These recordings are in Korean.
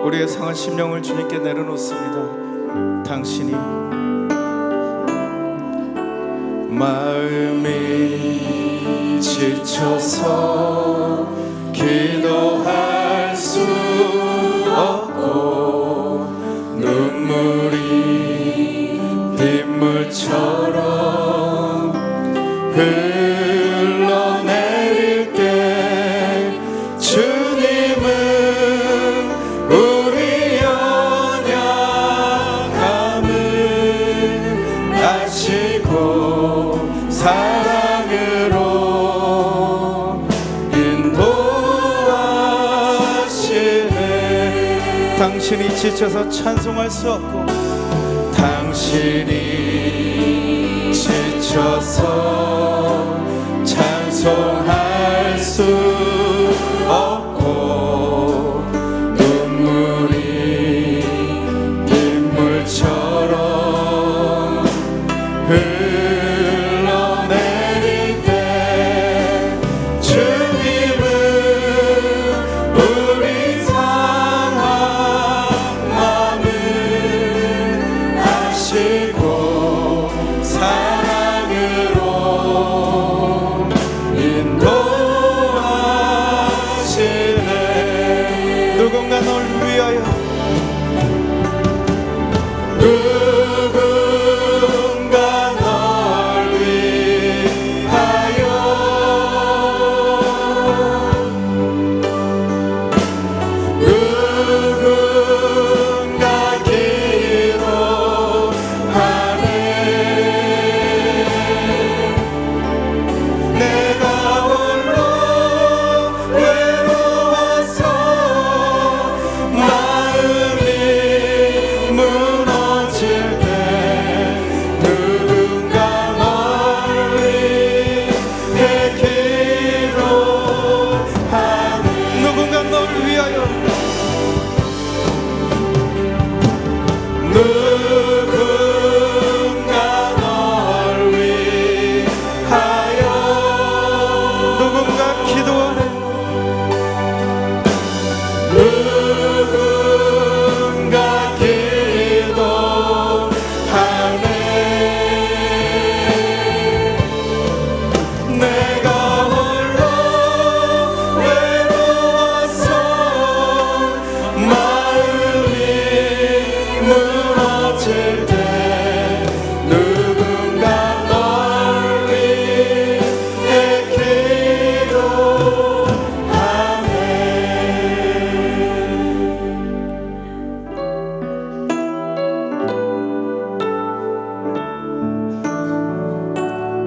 우리의 상한 심령을 주님께 내려놓습니다. 당신이 마음이 지쳐서 기도할 수 없고 눈물이 빗물처럼 흘러내릴 때 주님은 우리 연약함을 아시고 사랑으로 인도하시네. 당신이 지쳐서 찬송할 수 없고 당신이 지쳐서 찬송할 수 없고 눈물이 빗물처럼 흘러내릴 때 주님은 우리 상한 마음을 아시고 사랑으로 인도하시네. 누군가 널 위하여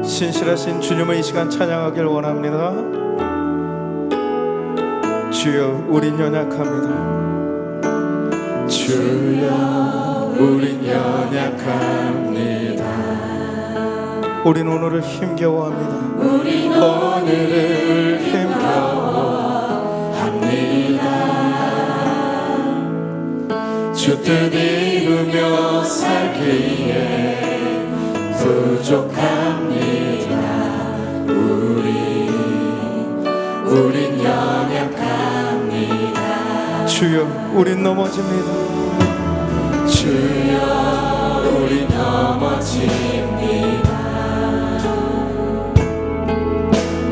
신실하신 주님의 이 시간 찬양하길 원합니다. 주여 우린 연약합니다. 주여 우린 연약합니다. 우린 오늘을 힘겨워합니다. 우린 오늘을 힘겨워합니다. 주 뜻 이루며 살기에 부족합니다. 우린 연약합니다. 주여 우린 넘어집니다. 주여 우린 넘어집니다.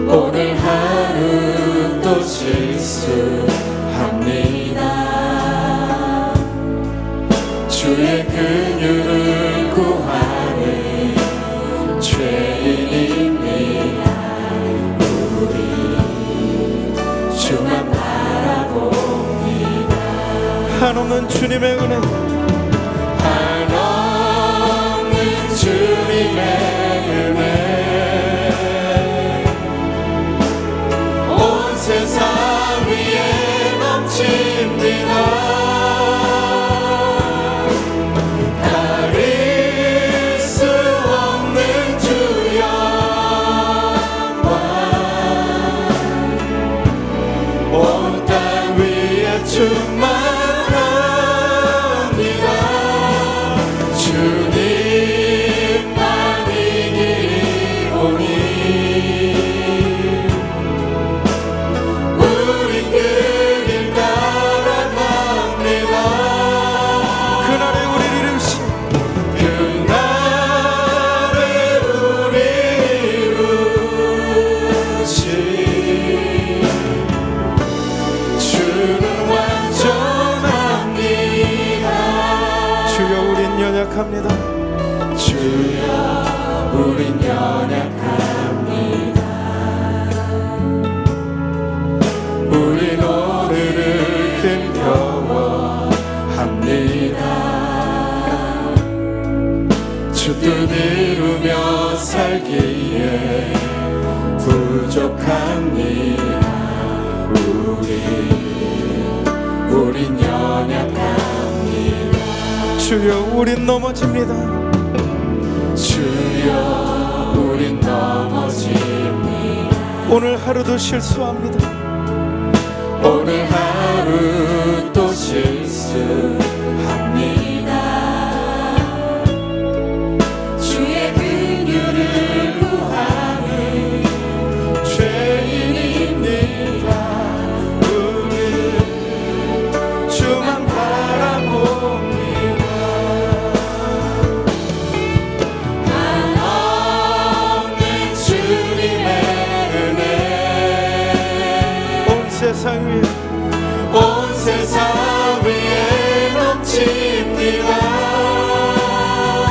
오늘 하루 또 실수합니다. 주의 긍휼을 구하는 죄인입니다. 우리 주만 바라봅니다. 한없는 주님의 은혜, 한없는 주님의 은혜, 온 세상 위에 넘칩니다. 우리 그 길 따라갑니다. 부족합니다. 우린 연약합니다. 주여 우린 넘어집니다. 주여 우린 넘어집니다. 오늘 하루도 실수합니다. 오늘 하루 또 실수합니다. 주의 긍휼을 구하는 죄인입니다. 우리 주만 바라봅니다. 한없는 주님의 은혜 온 세상 위에 온 세상 위에 넘칩니다.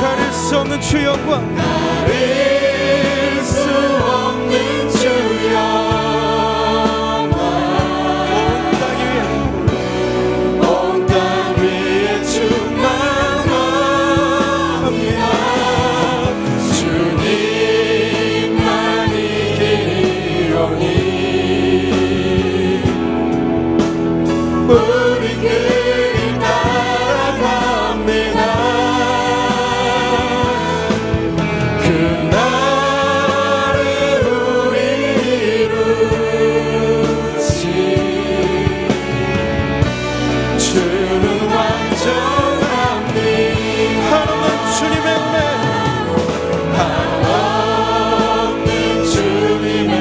가릴 수 없는 주 영광, 가릴 수 없는 주 영광. 온 땅 위에 충만합니다. 주님만이 길이오니 우리 그 길 따라갑니다. 그날에 우리 이루시 주는 완전합니다. 한없는 주님의 은혜, 한없는 주님의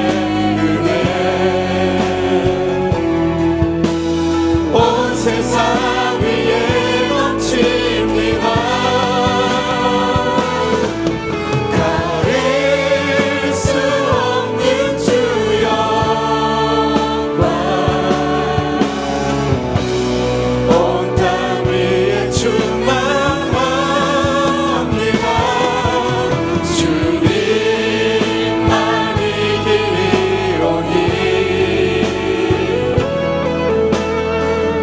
은혜 온 세상 위에 넘칩니다. 가릴 수 없는 주 영광 온 땅 위에 충만합니다. 주님만이 길이오니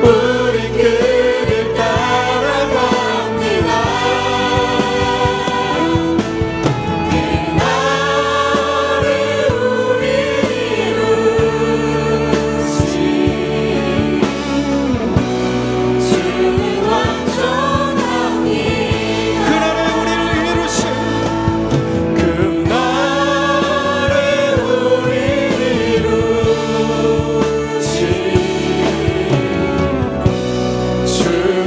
우리 그 길 따라갑니다. 그날에 우리 이루시 주는 완전합니다. 그날에 우리를 이루신 그날에 우리 이루시 주는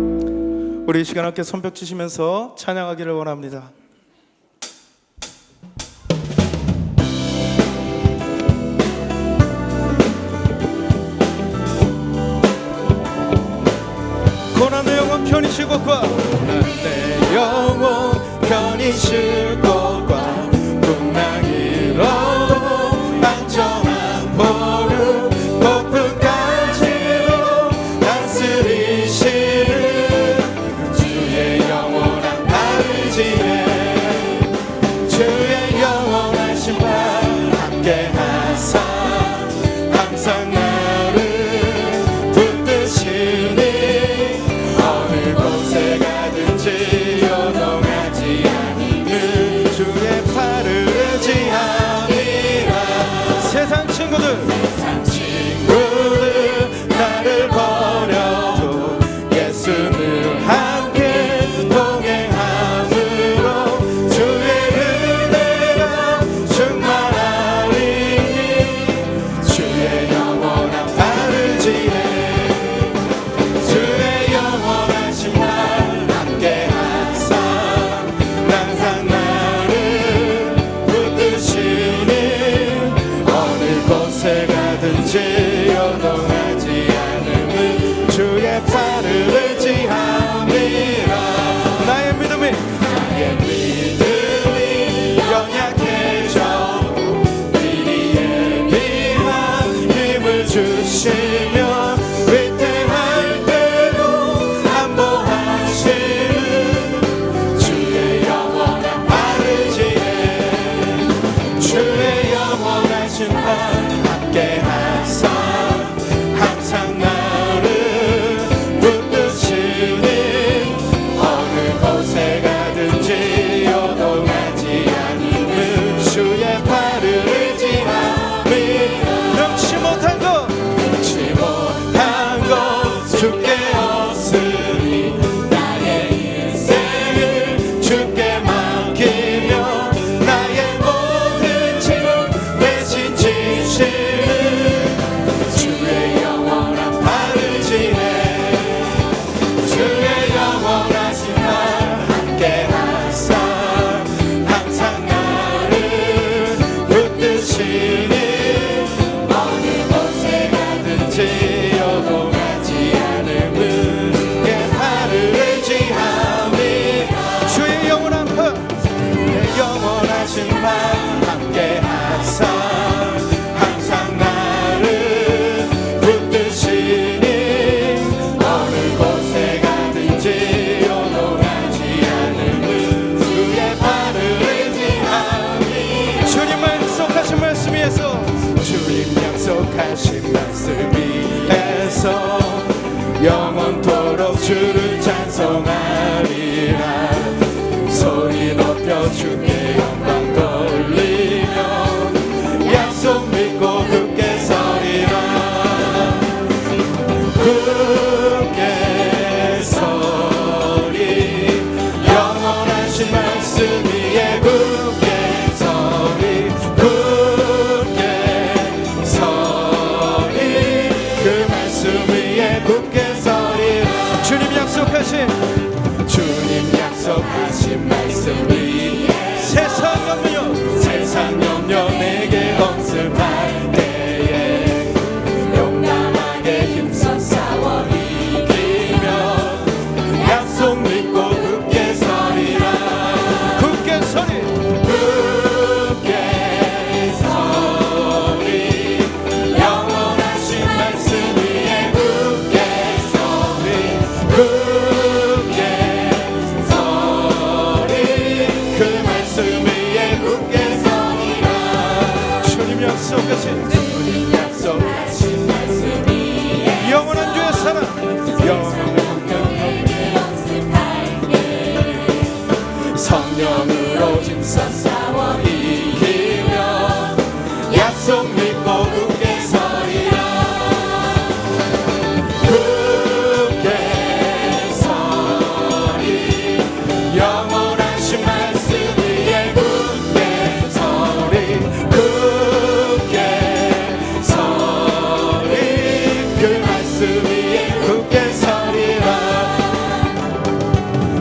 완전합니다. 우리 이 시간 함께 손뼉 치시면서 찬양하기를 원합니다. 고난의 영혼 편히 쉴 곳과 내 영혼 편히 쉴 곳과 풍랑이로도 안정한 보름 폭풍까지도 다스리시는 주의 영원한 발지에 주의 영원한 심판 함께하사 항상 나를 붙드시니 어느 곳에 가든지 요동하지 아니는 주의 팔을 의지함이라. 세상 친구들 세상 친구들 나를 버려도 예수는 함께 동행함으로 주의 은혜가 충만하리. 주의 영원한 팔을 지해 주의 영원한 심판 함께하사 항상 나를 붙드시니 어느 곳에 영원하신 날 함께 하사 항상 나를 붙드시니 어느 곳에 가든지 요동하지 않음을 주의 발을 의지하니 주님 약속하신 말씀 위에서 주님 약속하신 말씀 위에서 영원토록 주를 찬송하리라 소리 높여 주께 영광 돌리며 약속 믿고 굳게 서리라 굳게 서리 영원하신 말씀 위에 굳게 서리 굳게 서리 그 말씀 위에 굳게 서리라 주님 약속하신 말씀 위에 세상 염려 세상 염려 내게 억습할 때에 용감하게 힘써 싸워 이기며 약속 믿고 굳게 서리라 굳게 서리 굳게 서리 영원하신 말씀 위에 굳게 서리 굳게 서리 그 말씀 위에 굳게 서리라 주님 약속하신 약속하신 말씀 위에 영원한 주의 사랑 성령으로 힘써 싸워 이기며 약속 믿고 굳게 서리라 굳게 서리 영원하신 말씀 위에 굳게 서리 굳게 서리 그 말씀 위에 굳게 서리라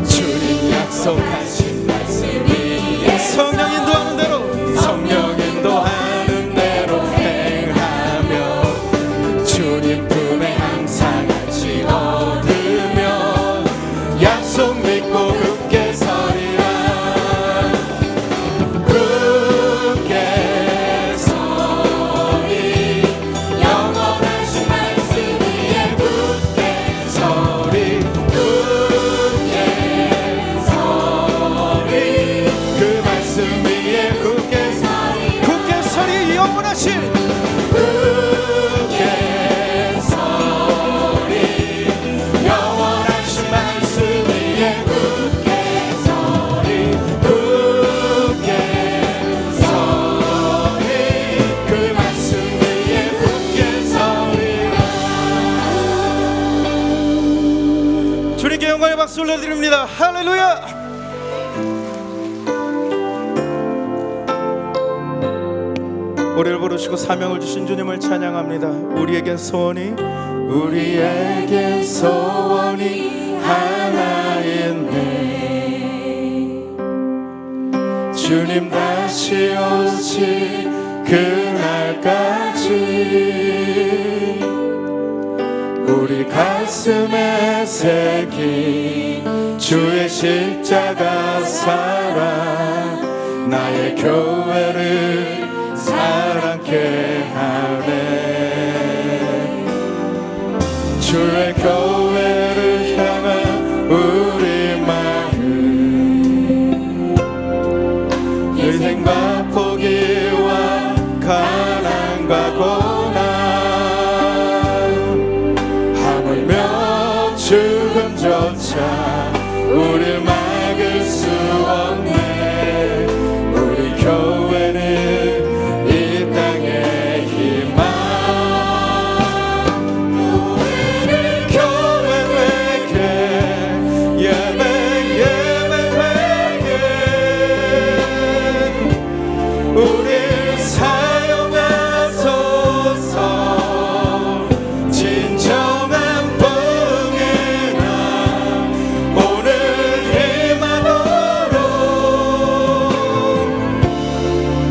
주님 약속하신 말씀 위에 성령 인도하는 대로 성령 인도하는 대로 행하며 주님 품에 항상 안식 얻으며 약속 믿고 굳게 서리라 굳게 서리 영원하신 말씀 위에 굳게 서리 굳게 서리 그 말씀 위에 굳게 서리 굳게 서리 영원하신 굳게 서리 영원하신 말씀 위에 굳게 서리 굳게 서리 그 말씀 위에 굳게 서리라 주님께 영광의 박수 올려드립니다. 할렐루야. 우리를 부르시고 사명을 주신 주님을 찬양합니다. 우리에겐 소원이 하나 있네 주님 다시 오실 그날까지 우리 가슴에 새긴 주의 십자가 사랑 나의 교회를 사랑케 하네 주의 교회를 향한 우리 마음 희생과 포기와 가난과 고난 하물며 죽음조차 우릴 막을 수 없네 우리 교회는 이 땅의 희망 우리는 교회 되게 예배 되게 우릴 사용하소서 진정한 뽕의 날 오늘 힘하도록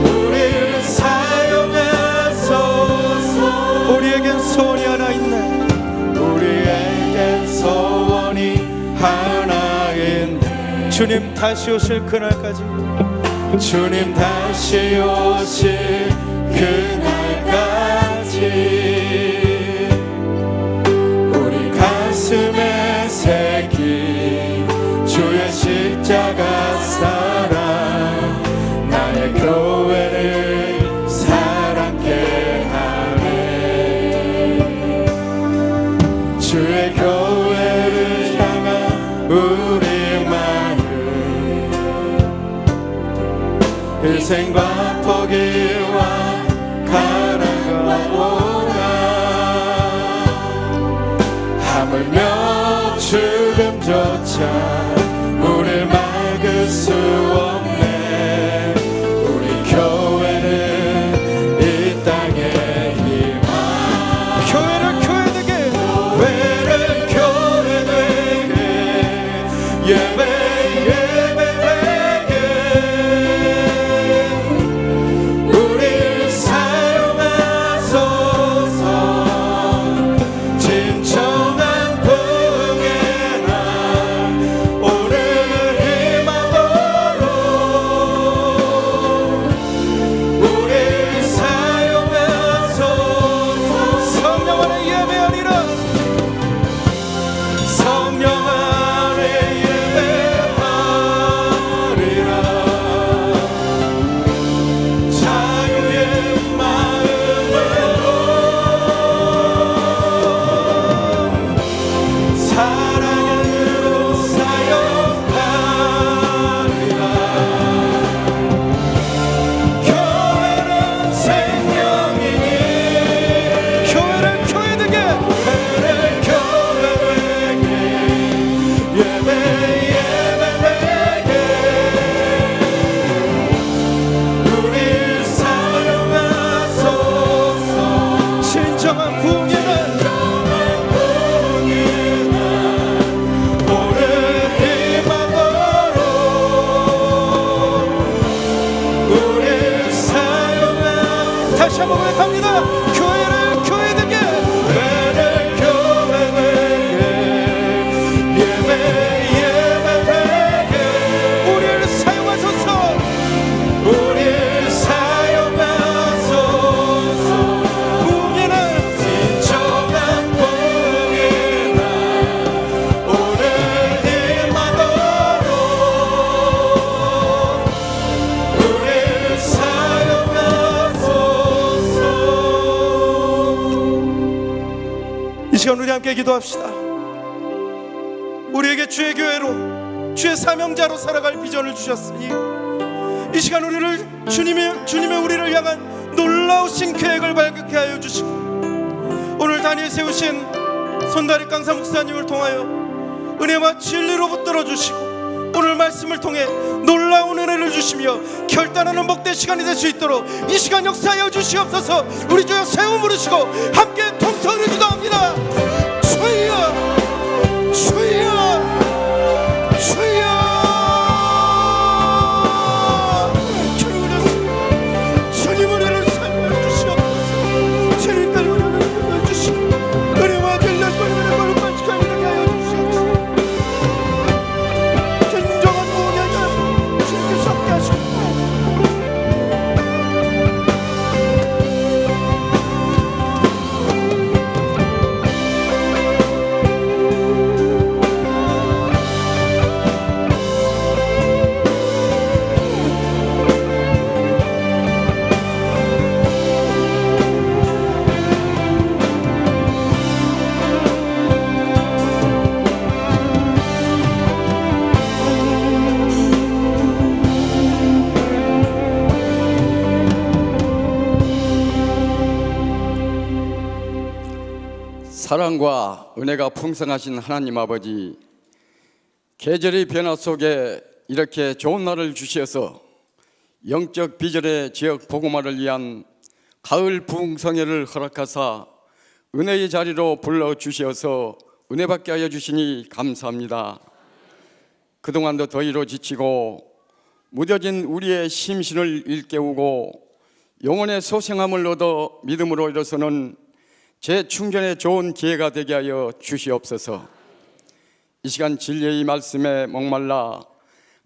우릴 사용하소서 우리에겐 소원이 하나 있네. 우리에겐 소원이 하나 있네 주님 다시 오실 그날까지 주님 다시 오실 그날까지 우리 가슴에 새긴 주의 십자가 사랑 나의 교회를 사랑케 하네. 주의 교회를 향한 우리 마음 희생과 포기와 가난과 고난 하물며 죽음조차 우릴 막을 수 없네. 우리 교회는 이 땅의 희망. 교회를 교회되게, 교회를 교회되게 예배 예배되게 우릴 사용하소서. 진정한 복의 날 오늘 임하도록 우릴 사용하소서. 성령 안에 예배하리라. 성령 안에 예배하리라. 자유의 마음으로 사랑으로 사용하리라. 교회는 생명이니 교회를 교회되게, 교회를 교회되게 예배 예배되게 우릴 사용하소서. 진정한 부흥의 날, 오늘 임하도록 우릴 사용하소서. 다시 한번 고백합니다. 교회를 교회되게, 교회를 교회되게 예배 예배되게 우리를 사용하소서. 우릴 사용하소서. 부흥의 날, 진정한 복의 날 오늘 임하도록 우릴 사용하소서. 이 시간 우리 함께 기도합시다. 우리에게 주의 교회로, 주의 사명자로 살아갈 비전을 주셨으니 이 시간 우리를 주님의 우리를 향한 놀라우신 계획을 발견케 하여 주시고 오늘 단위에 세우신 손다리 강사 목사님을 통하여 은혜와 진리로 붙들어 주시고 오늘 말씀을 통해 놀라운 은혜를 주시며 결단하는 복된 시간이 될 수 있도록 이 시간 역사하여 주시옵소서. 우리 주여 세움 부르시고 함께 통성을 기도합니다. 주여 주여 주여 주님 우리를 사용하여 주시옵소서. 주님 딸 우리를 사용하여 주시고 은혜와 진리와 은혜를 반짝하게 하여 주시옵소서. 진정한 구원의 날 주님께서 함께 하시옵소서. 사랑과 은혜가 풍성하신 하나님 아버지, 계절의 변화 속에 이렇게 좋은 날을 주셔서 영적 비전의 지역 복음화를 위한 가을 부흥성회를 허락하사 은혜의 자리로 불러주셔서 은혜받게 하여 주시니 감사합니다. 그동안도 더위로 지치고 무뎌진 우리의 심신을 일깨우고 영혼의 소생함을 얻어 믿음으로 일어서는 재충전의 좋은 기회가 되게 하여 주시옵소서. 이 시간 진리의 말씀에 목말라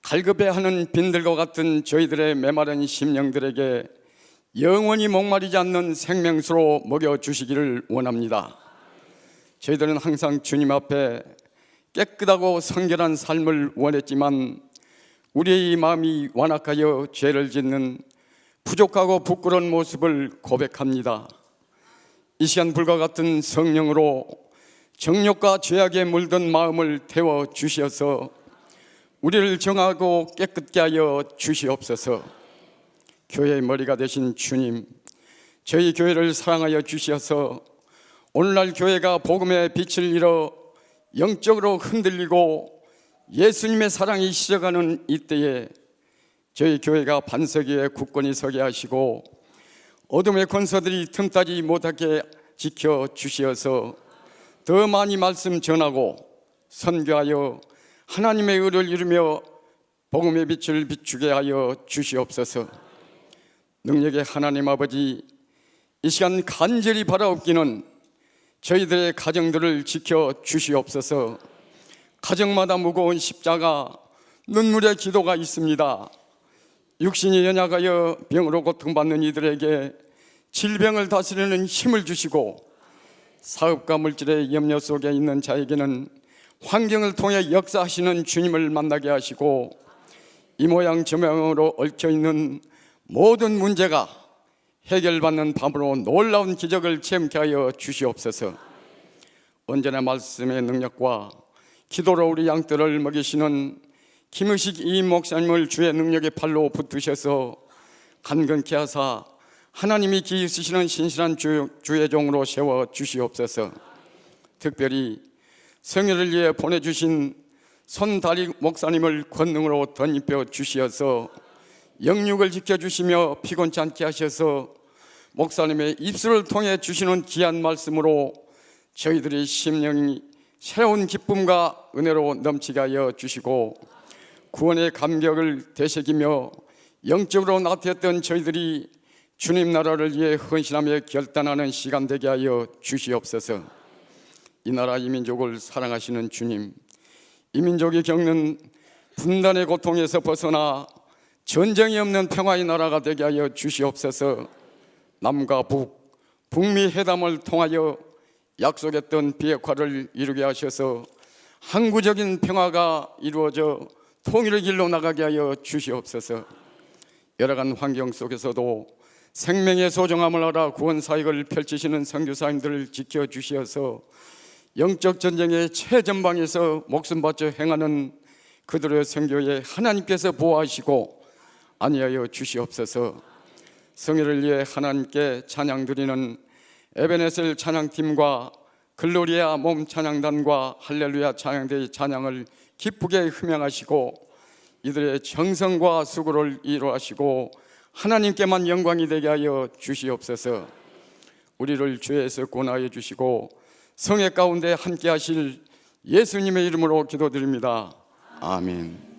갈급해하는 빈들과 같은 저희들의 메마른 심령들에게 영원히 목마르지 않는 생명수로 먹여주시기를 원합니다. 저희들은 항상 주님 앞에 깨끗하고 성결한 삶을 원했지만 우리의 마음이 완악하여 죄를 짓는 부족하고 부끄러운 모습을 고백합니다. 이 시간 불과 같은 성령으로 정욕과 죄악에 물든 마음을 태워 주시어서 우리를 정하고 깨끗게 하여 주시옵소서. 교회의 머리가 되신 주님, 저희 교회를 사랑하여 주시어서 오늘날 교회가 복음의 빛을 잃어 영적으로 흔들리고 예수님의 사랑이 시작하는 이때에 저희 교회가 반석 위에 굳건히 서게 하시고 어둠의 권세들이 틈타지 못하게 지켜 주시어서 더 많이 말씀 전하고 선교하여 하나님의 의를 이루며 복음의 빛을 비추게 하여 주시옵소서. 능력의 하나님 아버지, 이 시간 간절히 바라옵기는 저희들의 가정들을 지켜 주시옵소서. 가정마다 무거운 십자가, 눈물의 기도가 있습니다. 육신이 연약하여 병으로 고통받는 이들에게 질병을 다스리는 힘을 주시고 사업과 물질의 염려 속에 있는 자에게는 환경을 통해 역사하시는 주님을 만나게 하시고 이 모양 저 모양으로 얽혀있는 모든 문제가 해결받는 밤으로 놀라운 기적을 체험케 하여 주시옵소서. 언제나 말씀의 능력과 기도로 우리 양떼를 먹이시는 김의식 이 목사님을 주의 능력의 팔로 붙드셔서 간건케 하사 하나님이 기이 쓰시는 신실한 주의 종으로 세워 주시옵소서. 특별히 성회를 위해 보내주신 손다리 목사님을 권능으로 덧입혀 주시어서 영육을 지켜주시며 피곤치 않게 하셔서 목사님의 입술을 통해 주시는 귀한 말씀으로 저희들의 심령이 새로운 기쁨과 은혜로 넘치게 하여 주시고 구원의 감격을 되새기며 영적으로 나태했던 저희들이 주님 나라를 위해 헌신하며 결단하는 시간 되게 하여 주시옵소서. 이 나라 이 민족을 사랑하시는 주님, 이 민족이 겪는 분단의 고통에서 벗어나 전쟁이 없는 평화의 나라가 되게 하여 주시옵소서. 남과 북미 회담을 통하여 약속했던 비핵화를 이루게 하셔서 항구적인 평화가 이루어져 통일의 길로 나가게 하여 주시옵소서. 열악한 환경 속에서도 생명의 소중함을 알아 구원 사역을 펼치시는 선교사님들을 지켜주시어서 영적 전쟁의 최전방에서 목숨 바쳐 행하는 그들의 선교에 하나님께서 보호하시고 안위하여 주시옵소서. 성회를 위해 하나님께 찬양 드리는 에베네셀 찬양팀과 글로리아 몸 찬양단과 할렐루야 찬양대의 찬양을 기쁘게 흠양하시고 이들의 정성과 수고를 이루하시고 하나님께만 영광이 되게 하여 주시옵소서. 우리를 죄에서 구원하여 주시고 성회 가운데 함께 하실 예수님의 이름으로 기도드립니다. 아멘.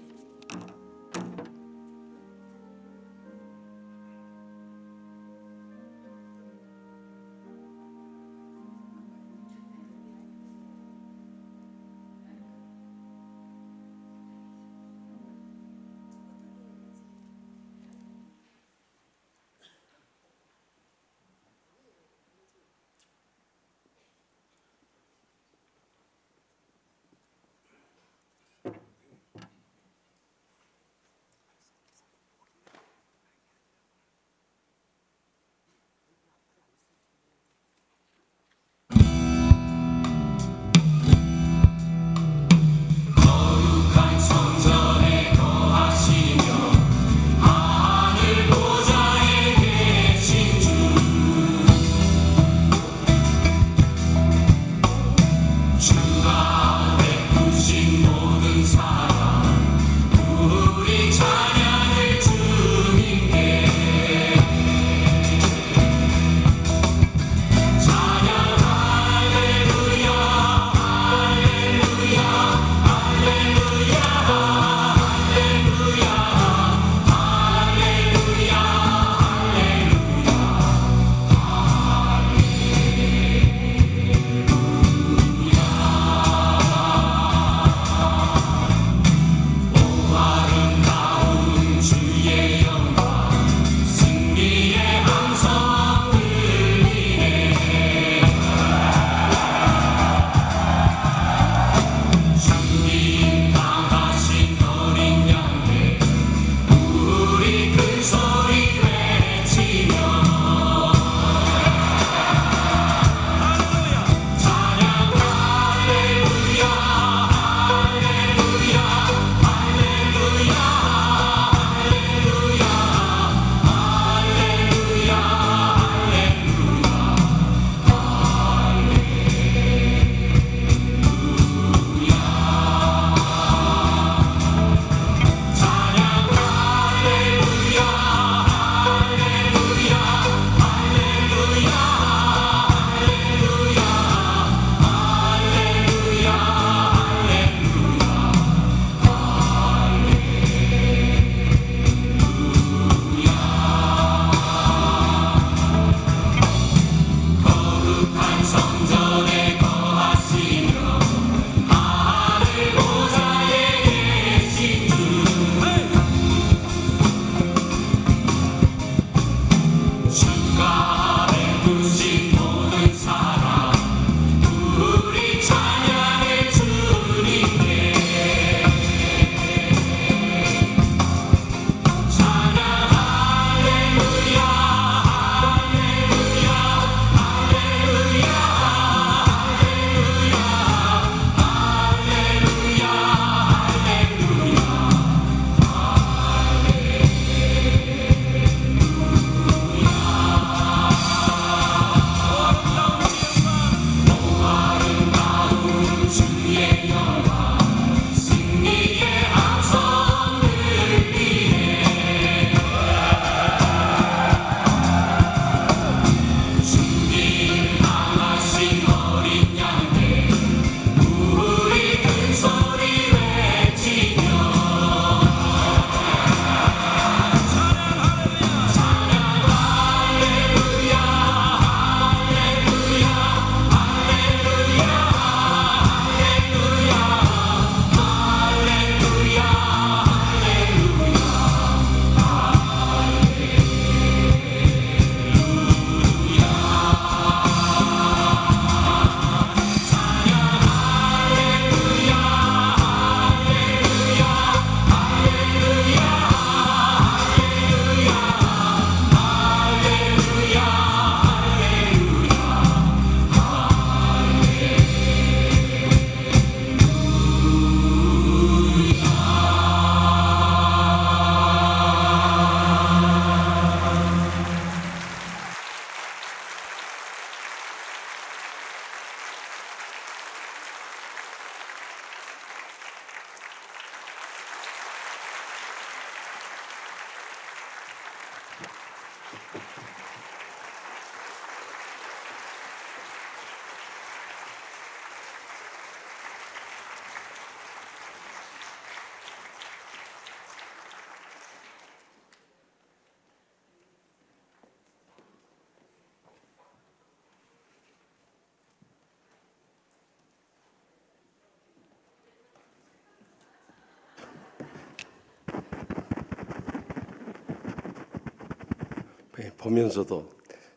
보면서도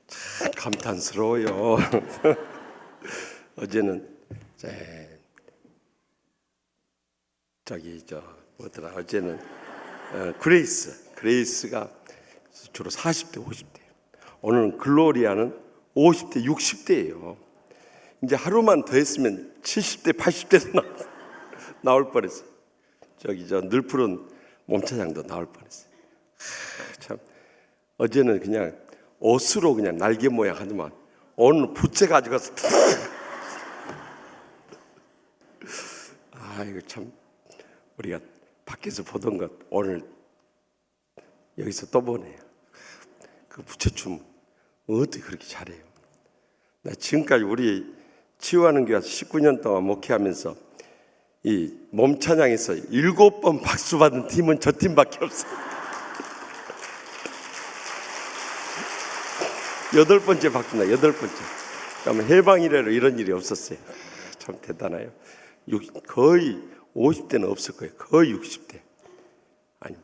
참 감탄스러워요. 어제는 뭐더라? 어제는 그레이스가 주로 40대, 50대. 오늘은 글로리아는 50대, 60대예요. 이제 하루만 더 했으면 70대, 80대도 나올 뻔했어요. 늘 푸른 몸차장도 나올 뻔했어요. 참 어제는 그냥 옷으로 그냥 날개 모양 하더만 오늘 부채 가져가서 이거 참 우리가 밖에서 보던 것 오늘 여기서 또 보네요. 그 부채춤 어떻게 그렇게 잘해요? 나 지금까지 우리 치유하는 교회 19년 동안 목회하면서 이 몸찬양에서 7번 박수 받은 팀은 저 팀밖에 없어요. 8번째 박수나 8번째. 그러면 해방이래로 이런 일이 없었어요. 참 대단해요. 거의 50대는 없을 거예요. 거의 60대. 아니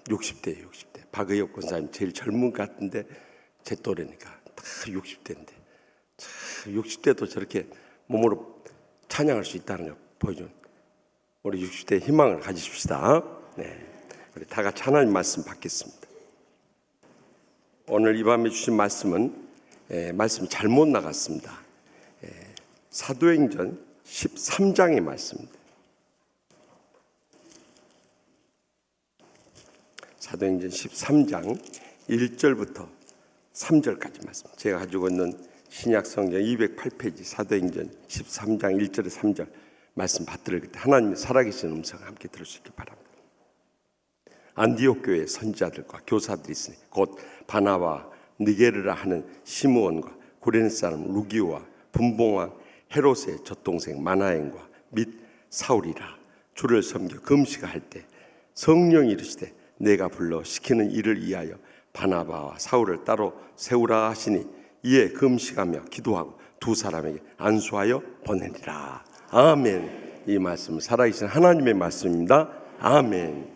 60대예요. 60대. 박의혁 권사님 제일 젊은 것 같은데 제 또래니까 다 60대인데 60대도 저렇게 몸으로 찬양할 수 있다는 거 보여준 우리 60대 희망을 가지십시다. 네, 우리 다 같이 하나님 말씀 받겠습니다. 오늘 이 밤에 주신 말씀은 말씀이 잘못 나갔습니다. 사도행전 13장의 말씀입니다. 사도행전 13장 1절부터 3절까지 말씀. 제가 가지고 있는 신약성경 208페이지 사도행전 13장 1절에 3절 말씀 받들을 때 하나님의 살아계신 음성을 함께 들을 수 있길 바랍니다. 안디옥 교회에 선지자들과 교사들이 있으니 곧 바나바, 니게르라 하는 시므온과 구레네 사람 루기오와 분봉왕 헤롯의 젖동생 마나엔과 및 사울이라. 주를 섬겨 금식할 때 성령이 이르시되 내가 불러 시키는 일을 위하여 바나바와 사울을 따로 세우라 하시니 이에 금식하며 기도하고 두 사람에게 안수하여 보내니라. 아멘. 이 말씀은 살아계신 하나님의 말씀입니다. 아멘.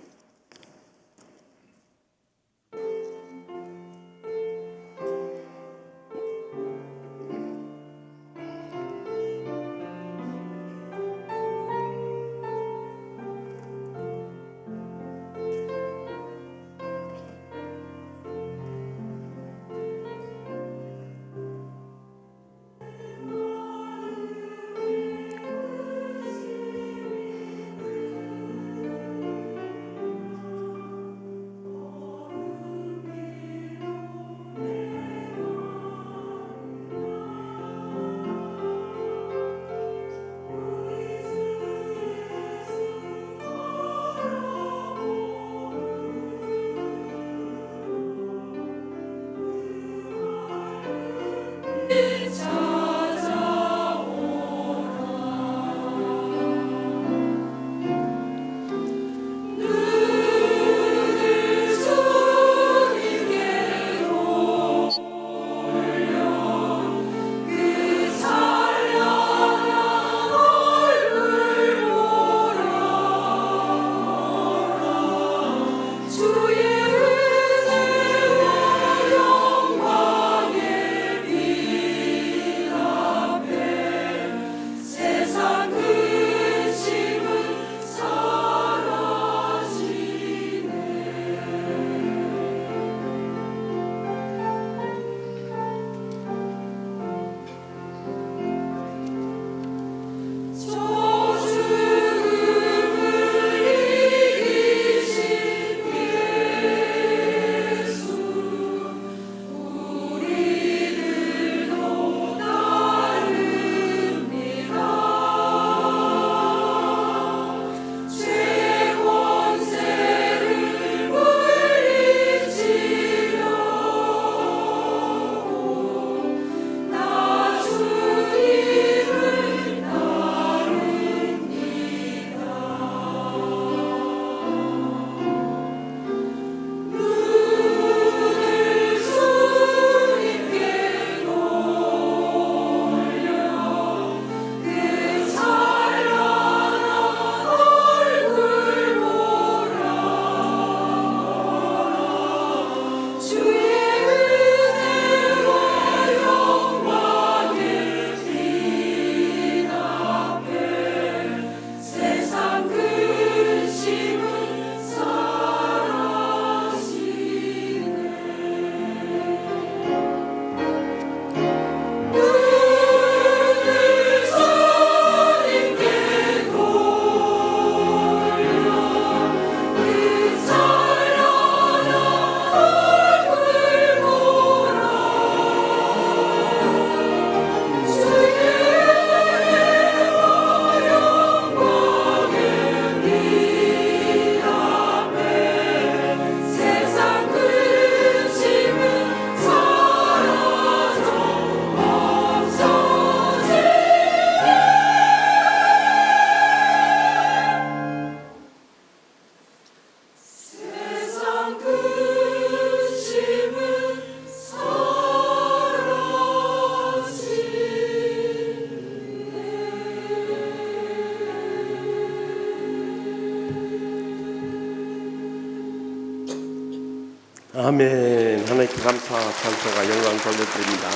아멘. 하나님께 감사, 찬송과 영광 돌려드립니다.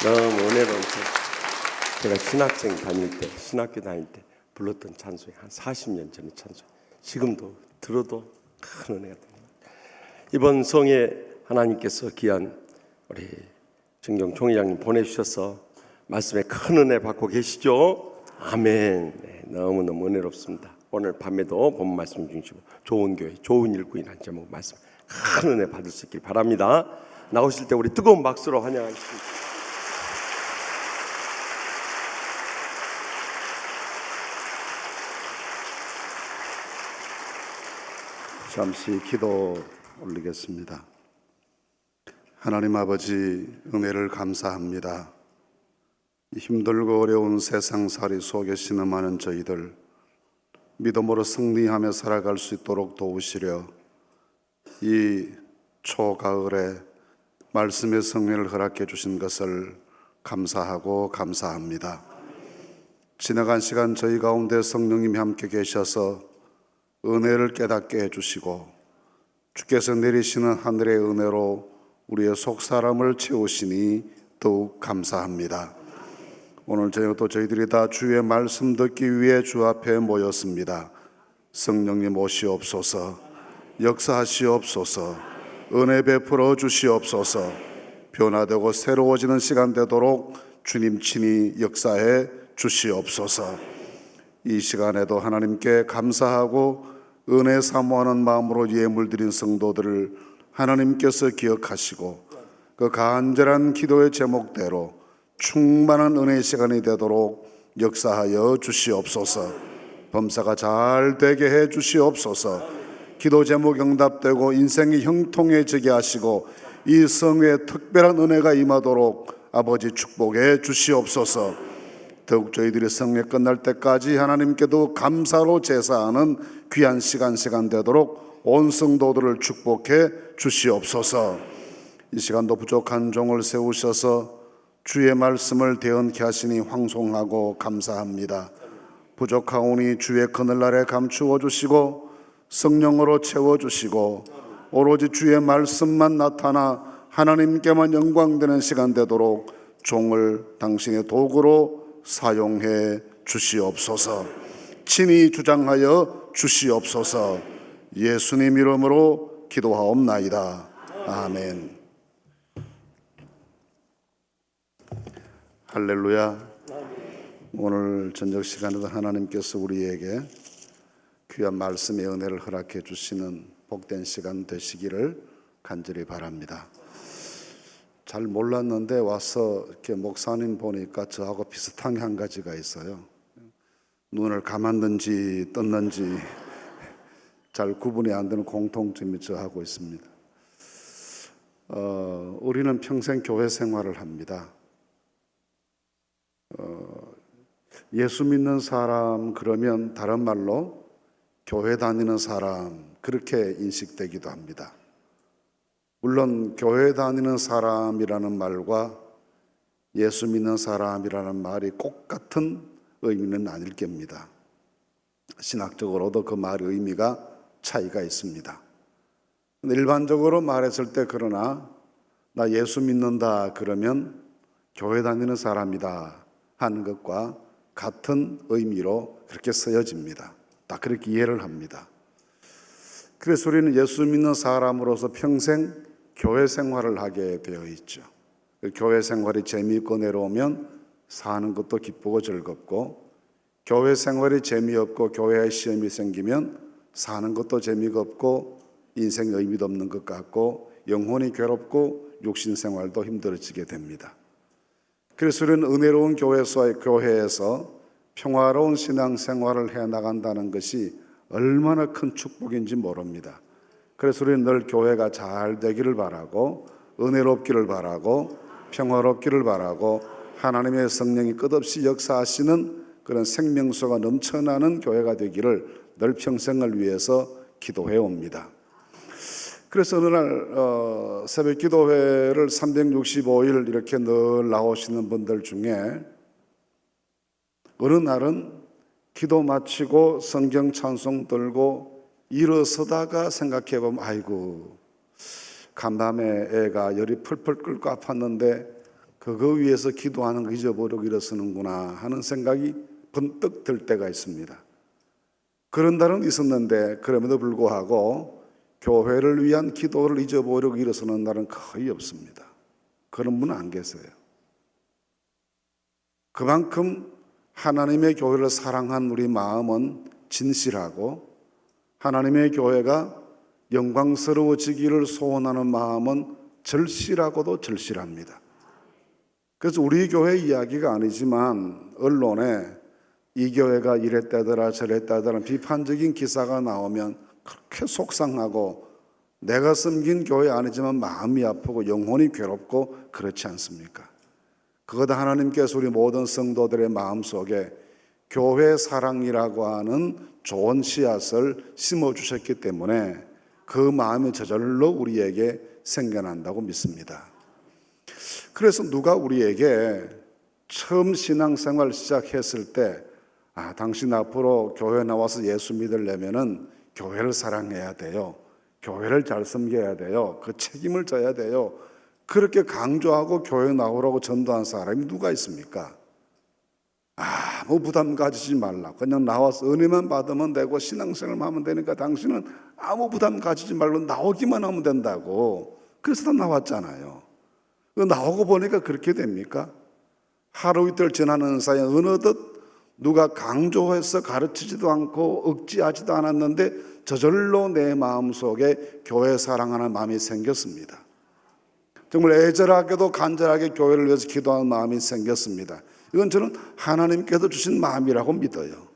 너무 은혜로운 제가 신학교 다닐 때 불렀던 찬송이 한 40년 전의 찬송. 지금도 들어도 큰 은혜가 됩니다. 이번 성에 하나님께서 귀한 우리 정경 총회장님 보내주셔서 말씀에 큰 은혜 받고 계시죠? 아멘. 네, 너무너무 은혜롭습니다. 오늘 밤에도 본 말씀 주시고 좋은 교회, 좋은 일꾼이라는 제목 말씀 큰 은혜 받을 수 있길 바랍니다. 나오실 때 우리 뜨거운 박수로 환영하겠습니다. 잠시 기도 올리겠습니다. 하나님 아버지, 은혜를 감사합니다. 힘들고 어려운 세상살이 속에 신음하는 저희들 믿음으로 승리하며 살아갈 수 있도록 도우시려 이 초가을에 말씀의 성례를 허락해 주신 것을 감사하고 감사합니다. 지나간 시간 저희 가운데 성령님이 함께 계셔서 은혜를 깨닫게 해주시고 주께서 내리시는 하늘의 은혜로 우리의 속사람을 채우시니 더욱 감사합니다. 오늘 저녁도 저희들이 다 주의 말씀 듣기 위해 주 앞에 모였습니다. 성령님 오시옵소서, 역사하시옵소서, 은혜 베풀어 주시옵소서. 변화되고 새로워지는 시간 되도록 주님 친히 역사해 주시옵소서. 이 시간에도 하나님께 감사하고 은혜 사모하는 마음으로 예물 드린 성도들을 하나님께서 기억하시고 그 간절한 기도의 제목대로 충만한 은혜의 시간이 되도록 역사하여 주시옵소서. 범사가 잘 되게 해 주시옵소서. 기도 제목 응답되고 인생이 형통해지게 하시고 이 성회에 특별한 은혜가 임하도록 아버지 축복해 주시옵소서. 더욱 저희들이 성례 끝날 때까지 하나님께도 감사로 제사하는 귀한 시간 되도록 온 성도들을 축복해 주시옵소서. 이 시간도 부족한 종을 세우셔서 주의 말씀을 대언케 하시니 황송하고 감사합니다. 부족하오니 주의 그늘날에 감추어 주시고 성령으로 채워주시고 오로지 주의 말씀만 나타나 하나님께만 영광되는 시간 되도록 종을 당신의 도구로 사용해 주시옵소서. 친히 주장하여 주시옵소서. 예수님 이름으로 기도하옵나이다. 아멘. 할렐루야. 오늘 저녁 시간에도 하나님께서 우리에게 귀한 말씀의 은혜를 허락해 주시는 복된 시간 되시기를 간절히 바랍니다. 잘 몰랐는데 와서 이렇게 목사님 보니까 저하고 비슷한 게 한 가지가 있어요. 눈을 감았는지 떴는지 잘 구분이 안 되는 공통점이 저하고 있습니다. 우리는 평생 교회 생활을 합니다. 예수 믿는 사람 그러면 다른 말로 교회 다니는 사람 그렇게 인식되기도 합니다. 물론 교회 다니는 사람이라는 말과 예수 믿는 사람이라는 말이 꼭 같은 의미는 아닐 겁니다. 신학적으로도 그 말의 의미가 차이가 있습니다. 일반적으로 말했을 때 그러나 나 예수 믿는다 그러면 교회 다니는 사람이다 하는 것과 같은 의미로 그렇게 쓰여집니다. 다 그렇게 이해를 합니다. 그래서 우리는 예수 믿는 사람으로서 평생 교회 생활을 하게 되어 있죠. 교회 생활이 재미있고 내려오면 사는 것도 기쁘고 즐겁고, 교회 생활이 재미없고 교회에 시험이 생기면 사는 것도 재미가 없고 인생에 의미도 없는 것 같고 영혼이 괴롭고 육신 생활도 힘들어지게 됩니다. 그래서 우리는 은혜로운 교회에서 평화로운 신앙생활을 해나간다는 것이 얼마나 큰 축복인지 모릅니다. 그래서 우리는 늘 교회가 잘 되기를 바라고 은혜롭기를 바라고 평화롭기를 바라고 하나님의 성령이 끝없이 역사하시는 그런 생명수가 넘쳐나는 교회가 되기를 늘 평생을 위해서 기도해 옵니다. 그래서 어느 날 새벽 기도회를 365일 이렇게 늘 나오시는 분들 중에 어느 날은 기도 마치고 성경 찬송 들고 일어서다가 생각해 보면 아이고 간밤에 애가 열이 펄펄 끓고 아팠는데 그거 위해서 기도하는 거 잊어버리고 일어서는구나 하는 생각이 번뜩 들 때가 있습니다. 그런 날은 있었는데 그럼에도 불구하고 교회를 위한 기도를 잊어버리고 일어서는 날은 거의 없습니다. 그런 분은 안 계세요. 그만큼 하나님의 교회를 사랑한 우리 마음은 진실하고 하나님의 교회가 영광스러워지기를 소원하는 마음은 절실하고도 절실합니다. 그래서 우리 교회 이야기가 아니지만 언론에 이 교회가 이랬다더라 저랬다더라 비판적인 기사가 나오면 그렇게 속상하고 내가 섬긴 교회 아니지만 마음이 아프고 영혼이 괴롭고 그렇지 않습니까? 그거다 하나님께서 우리 모든 성도들의 마음속에 교회 사랑이라고 하는 좋은 씨앗을 심어주셨기 때문에 그 마음이 저절로 우리에게 생겨난다고 믿습니다. 그래서 누가 우리에게 처음 신앙생활 시작했을 때 당신 앞으로 교회 나와서 예수 믿으려면은 교회를 사랑해야 돼요. 교회를 잘 섬겨야 돼요. 그 책임을 져야 돼요. 그렇게 강조하고 교회 나오라고 전도한 사람이 누가 있습니까? 아무 부담 가지지 말라. 그냥 나와서 은혜만 받으면 되고 신앙생활만 하면 되니까 당신은 아무 부담 가지지 말고 나오기만 하면 된다고. 그래서 다 나왔잖아요. 나오고 보니까 그렇게 됩니까? 하루 이틀 지나는 사이에 어느덧 누가 강조해서 가르치지도 않고 억지하지도 않았는데 저절로 내 마음속에 교회 사랑하는 마음이 생겼습니다. 정말 애절하게도 간절하게 교회를 위해서 기도하는 마음이 생겼습니다. 이건 저는 하나님께서 주신 마음이라고 믿어요.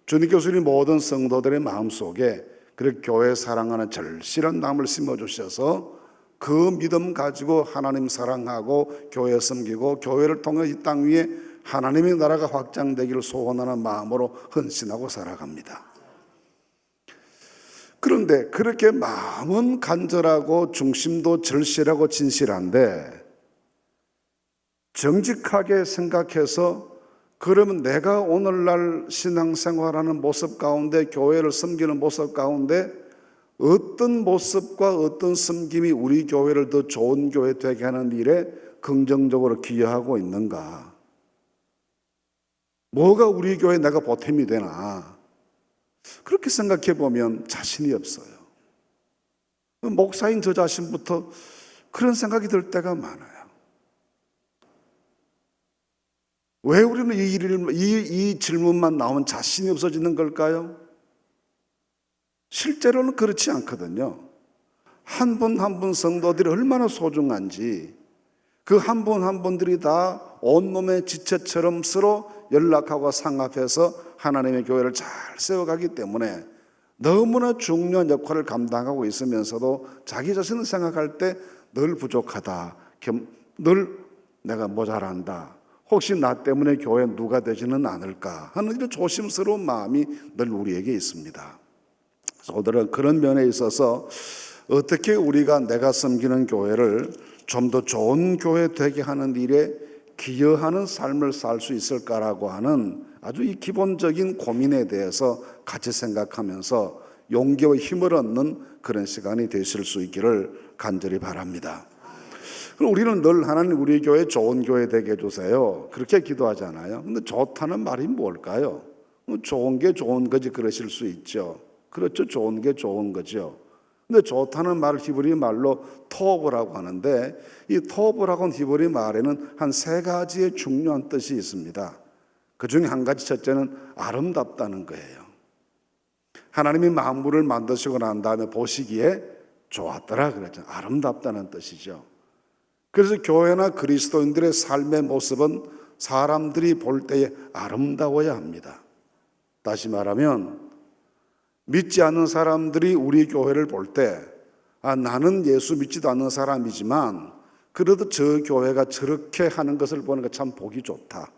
주님께서 우리 모든 성도들의 마음속에 그렇게 교회 사랑하는 절실한 마음을 심어주셔서 그 믿음 가지고 하나님 사랑하고 교회 섬기고 교회를 통해 이 땅 위에 하나님의 나라가 확장되기를 소원하는 마음으로 헌신하고 살아갑니다. 그런데 그렇게 마음은 간절하고 중심도 절실하고 진실한데 정직하게 생각해서 그러면 내가 오늘날 신앙생활하는 모습 가운데 교회를 섬기는 모습 가운데 어떤 모습과 어떤 섬김이 우리 교회를 더 좋은 교회 되게 하는 일에 긍정적으로 기여하고 있는가? 뭐가 우리 교회에 내가 보탬이 되나? 그렇게 생각해 보면 자신이 없어요. 목사인 저 자신부터 그런 생각이 들 때가 많아요. 왜 우리는 이 질문만 나오면 자신이 없어지는 걸까요? 실제로는 그렇지 않거든요. 한 분 한 분 성도들이 얼마나 소중한지 그 한 분 한 분들이 다 온몸의 지체처럼 서로 연락하고 상합해서 하나님의 교회를 잘 세워가기 때문에 너무나 중요한 역할을 감당하고 있으면서도 자기 자신을 생각할 때 늘 부족하다, 늘 내가 모자란다, 혹시 나 때문에 교회 누가 되지는 않을까 하는 이런 조심스러운 마음이 늘 우리에게 있습니다. 오늘은 그런 면에 있어서 어떻게 우리가 내가 섬기는 교회를 좀 더 좋은 교회 되게 하는 일에 기여하는 삶을 살 수 있을까라고 하는 아주 이 기본적인 고민에 대해서 같이 생각하면서 용기와 힘을 얻는 그런 시간이 되실 수 있기를 간절히 바랍니다. 그럼 우리는 늘 하나님 우리 교회 좋은 교회 되게 해주세요 그렇게 기도하잖아요. 근데 좋다는 말이 뭘까요? 좋은 게 좋은 거지 그러실 수 있죠. 그렇죠. 좋은 게 좋은 거죠. 근데 좋다는 말을 히브리 말로 토브라고 하는데 이 토브라고 하는 히브리 말에는 한 세 가지의 중요한 뜻이 있습니다. 그 중에 한 가지 첫째는 아름답다는 거예요. 하나님이 만물을 만드시고 난 다음에 보시기에 좋았더라 그랬죠. 아름답다는 뜻이죠. 그래서 교회나 그리스도인들의 삶의 모습은 사람들이 볼 때에 아름다워야 합니다. 다시 말하면 믿지 않는 사람들이 우리 교회를 볼 때 나는 예수 믿지도 않는 사람이지만 그래도 저 교회가 저렇게 하는 것을 보니까 참 보기 좋다.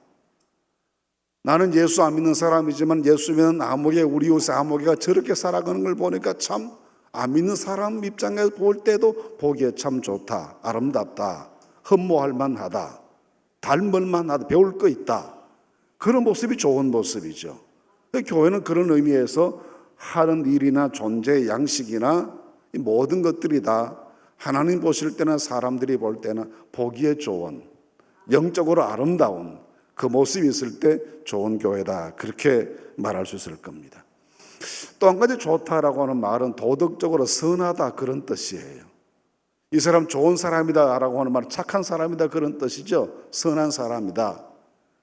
나는 예수 안 믿는 사람이지만 예수 믿는 아무개 우리 요새 아무개가 저렇게 살아가는 걸 보니까 참 안 믿는 사람 입장에서 볼 때도 보기에 참 좋다, 아름답다, 흠모할 만하다, 닮을 만하다, 배울 거 있다. 그런 모습이 좋은 모습이죠. 교회는 그런 의미에서 하는 일이나 존재의 양식이나 이 모든 것들이 다 하나님 보실 때나 사람들이 볼 때나 보기에 좋은, 영적으로 아름다운 그 모습이 있을 때 좋은 교회다, 그렇게 말할 수 있을 겁니다. 또 한 가지 좋다라고 하는 말은 도덕적으로 선하다, 그런 뜻이에요. 이 사람 좋은 사람이다 라고 하는 말은 착한 사람이다, 그런 뜻이죠. 선한 사람이다.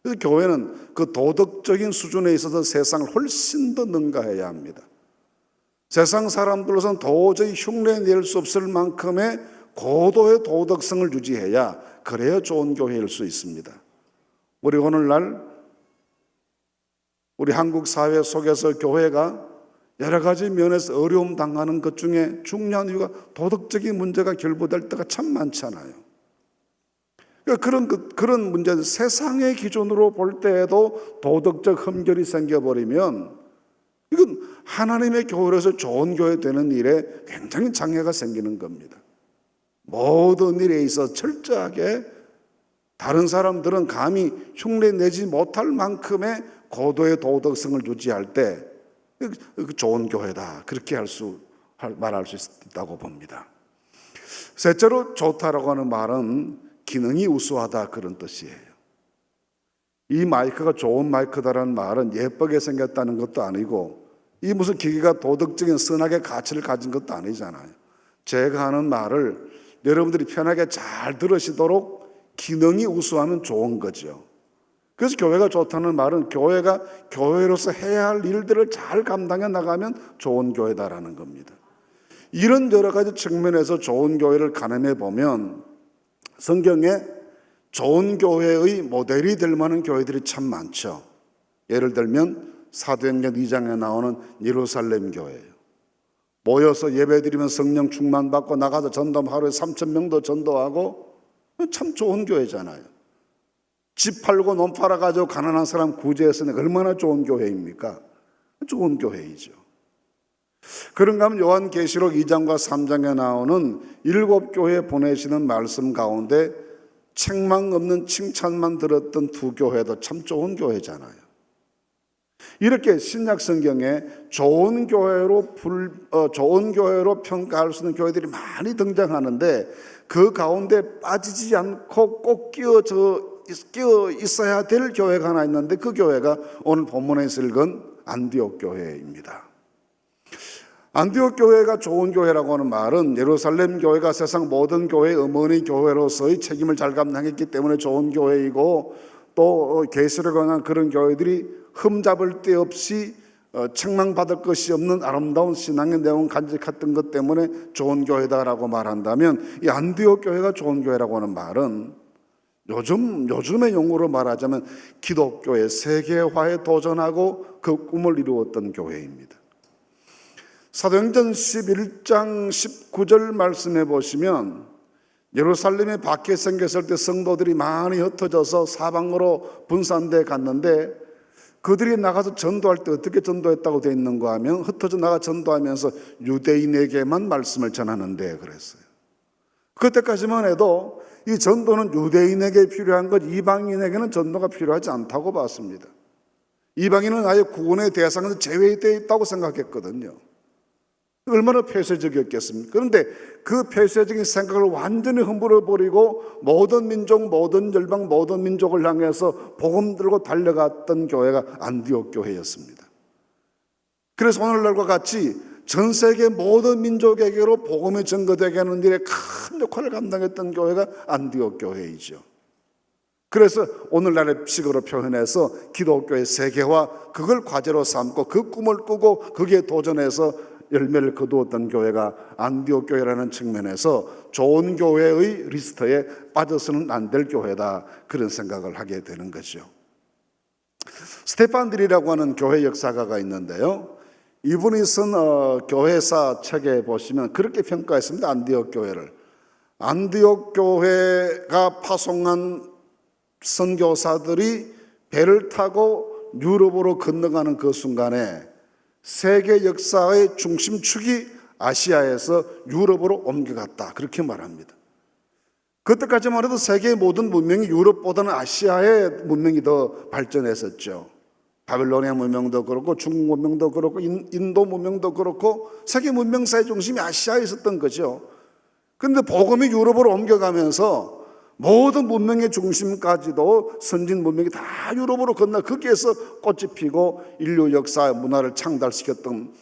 그래서 교회는 그 도덕적인 수준에 있어서 세상을 훨씬 더 능가해야 합니다. 세상 사람들로서는 도저히 흉내낼 수 없을 만큼의 고도의 도덕성을 유지해야, 그래야 좋은 교회일 수 있습니다. 우리 오늘날 우리 한국 사회 속에서 교회가 여러 가지 면에서 어려움 당하는 것 중에 중요한 이유가 도덕적인 문제가 결부될 때가 참 많잖아요. 그러니까 그런 문제들, 세상의 기준으로 볼 때에도 도덕적 흠결이 생겨버리면 이건 하나님의 교회로서 좋은 교회 되는 일에 굉장히 장애가 생기는 겁니다. 모든 일에 있어 철저하게 다른 사람들은 감히 흉내내지 못할 만큼의 고도의 도덕성을 유지할 때 좋은 교회다, 그렇게 말할 수 있다고 봅니다. 셋째로 좋다라고 하는 말은 기능이 우수하다, 그런 뜻이에요. 이 마이크가 좋은 마이크다라는 말은 예쁘게 생겼다는 것도 아니고 이 무슨 기계가 도덕적인 선악의 가치를 가진 것도 아니잖아요. 제가 하는 말을 여러분들이 편하게 잘 들으시도록 기능이 우수하면 좋은 거죠. 그래서 교회가 좋다는 말은 교회가 교회로서 해야 할 일들을 잘 감당해 나가면 좋은 교회다라는 겁니다. 이런 여러 가지 측면에서 좋은 교회를 가늠해 보면 성경에 좋은 교회의 모델이 될 만한 교회들이 참 많죠. 예를 들면 사도행전 2장에 나오는 예루살렘 교회예요. 모여서 예배드리면 성령 충만받고 나가서 전도하면 하루에 3,000명도 전도하고, 참 좋은 교회잖아요. 집 팔고 논 팔아가지고 가난한 사람 구제했으니 얼마나 좋은 교회입니까? 좋은 교회이죠. 그런가 하면 요한계시록 2장과 3장에 나오는 7교회에 보내시는 말씀 가운데 책망 없는 칭찬만 들었던 2교회도 참 좋은 교회잖아요. 이렇게 신약 성경에 좋은 교회로 평가할 수 있는 교회들이 많이 등장하는데 그 가운데 빠지지 않고 꼭 끼어 있어야 될 교회가 하나 있는데 그 교회가 오늘 본문에서 읽은 안디옥 교회입니다. 안디옥 교회가 좋은 교회라고 하는 말은 예루살렘 교회가 세상 모든 교회의 어머니 교회로서의 책임을 잘 감당했기 때문에 좋은 교회이고, 또 계시록에 관한 그런 교회들이 흠잡을 데 없이 책망받을 것이 없는 아름다운 신앙의 내용 간직했던 것 때문에 좋은 교회다라고 말한다면, 이 안디옥 교회가 좋은 교회라고 하는 말은 요즘의 용어로 말하자면 기독교의 세계화에 도전하고 그 꿈을 이루었던 교회입니다. 사도행전 11장 19절 말씀해 보시면 예루살렘에 밖에 생겼을 때 성도들이 많이 흩어져서 사방으로 분산돼 갔는데 그들이 나가서 전도할 때 어떻게 전도했다고 되어 있는가 하면 흩어져 나가 전도하면서 유대인에게만 말씀을 전하는데 그랬어요. 그때까지만 해도 이 전도는 유대인에게 필요한 것, 이방인에게는 전도가 필요하지 않다고 봤습니다. 이방인은 아예 구원의 대상에서 제외되어 있다고 생각했거든요. 얼마나 폐쇄적이었겠습니까? 그런데 그 폐쇄적인 생각을 완전히 허물어버리고 모든 민족, 모든 열방, 모든 민족을 향해서 복음 들고 달려갔던 교회가 안디옥 교회였습니다. 그래서 오늘날과 같이 전 세계 모든 민족에게로 복음이 전거되게 하는 일에 큰 역할을 감당했던 교회가 안디옥 교회이죠. 그래서 오늘날의 식으로 표현해서 기독교의 세계화, 그걸 과제로 삼고 그 꿈을 꾸고 거기에 도전해서 열매를 거두었던 교회가 안디옥 교회라는 측면에서 좋은 교회의 리스트에 빠져서는 안 될 교회다, 그런 생각을 하게 되는 거죠. 스테판들이라고 하는 교회 역사가가 있는데요, 이분이 쓴 교회사 책에 보시면 그렇게 평가했습니다. 안디옥 교회를. 안디옥 교회가 파송한 선교사들이 배를 타고 유럽으로 건너가는 그 순간에 세계 역사의 중심축이 아시아에서 유럽으로 옮겨갔다, 그렇게 말합니다. 그때까지만 해도 세계의 모든 문명이 유럽보다는 아시아의 문명이 더 발전했었죠. 바빌로니아 문명도 그렇고 중국 문명도 그렇고 인도 문명도 그렇고 세계 문명사의 중심이 아시아에 있었던 거죠. 그런데 복음이 유럽으로 옮겨가면서 모든 문명의 중심까지도 선진 문명이 다 유럽으로 건너 거기에서 꽃이 피고 인류 역사의 문화를 창달시켰던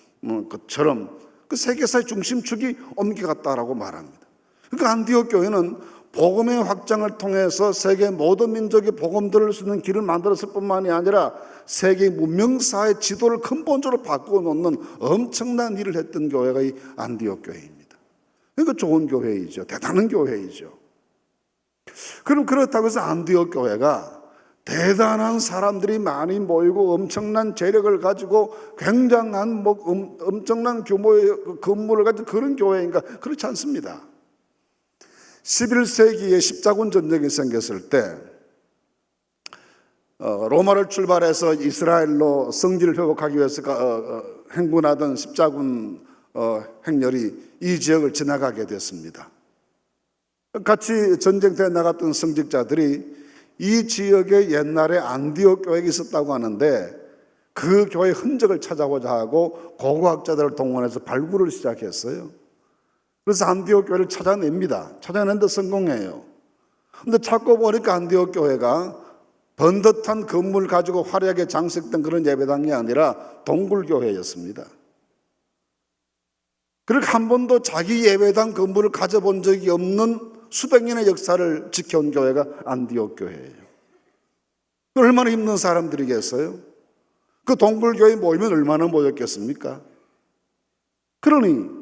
것처럼 그 세계사의 중심축이 옮겨갔다라고 말합니다. 그러니까 안디옥 교회는 복음의 확장을 통해서 세계 모든 민족이 복음 들을 수 있는 길을 만들었을 뿐만이 아니라 세계 문명사의 지도를 근본적으로 바꾸어 놓는 엄청난 일을 했던 교회가 이 안디옥 교회입니다. 그러니까 좋은 교회이죠. 대단한 교회이죠. 그럼 그렇다고 해서 안디옥 교회가 대단한 사람들이 많이 모이고 엄청난 재력을 가지고 굉장한 엄청난 규모의 건물을 가진 그런 교회인가? 그렇지 않습니다. 11세기에 십자군 전쟁이 생겼을 때 로마를 출발해서 이스라엘로 성지를 회복하기 위해서 행군하던 십자군 행렬이 이 지역을 지나가게 됐습니다. 같이 전쟁터에 나갔던 성직자들이 이 지역에 옛날에 안디옥 교회가 있었다고 하는데 그 교회 흔적을 찾아보자 하고 고고학자들을 동원해서 발굴을 시작했어요. 그래서 안디옥 교회를 찾아냅니다. 찾아내는데 성공해요. 근데 찾고 보니까 안디옥 교회가 번듯한 건물 가지고 화려하게 장식된 그런 예배당이 아니라 동굴교회였습니다. 그리고 한 번도 자기 예배당 건물을 가져본 적이 없는 수백 년의 역사를 지켜온 교회가 안디옥 교회예요. 얼마나 힘든 사람들이겠어요? 그 동굴교회에 모이면 얼마나 모였겠습니까? 그러니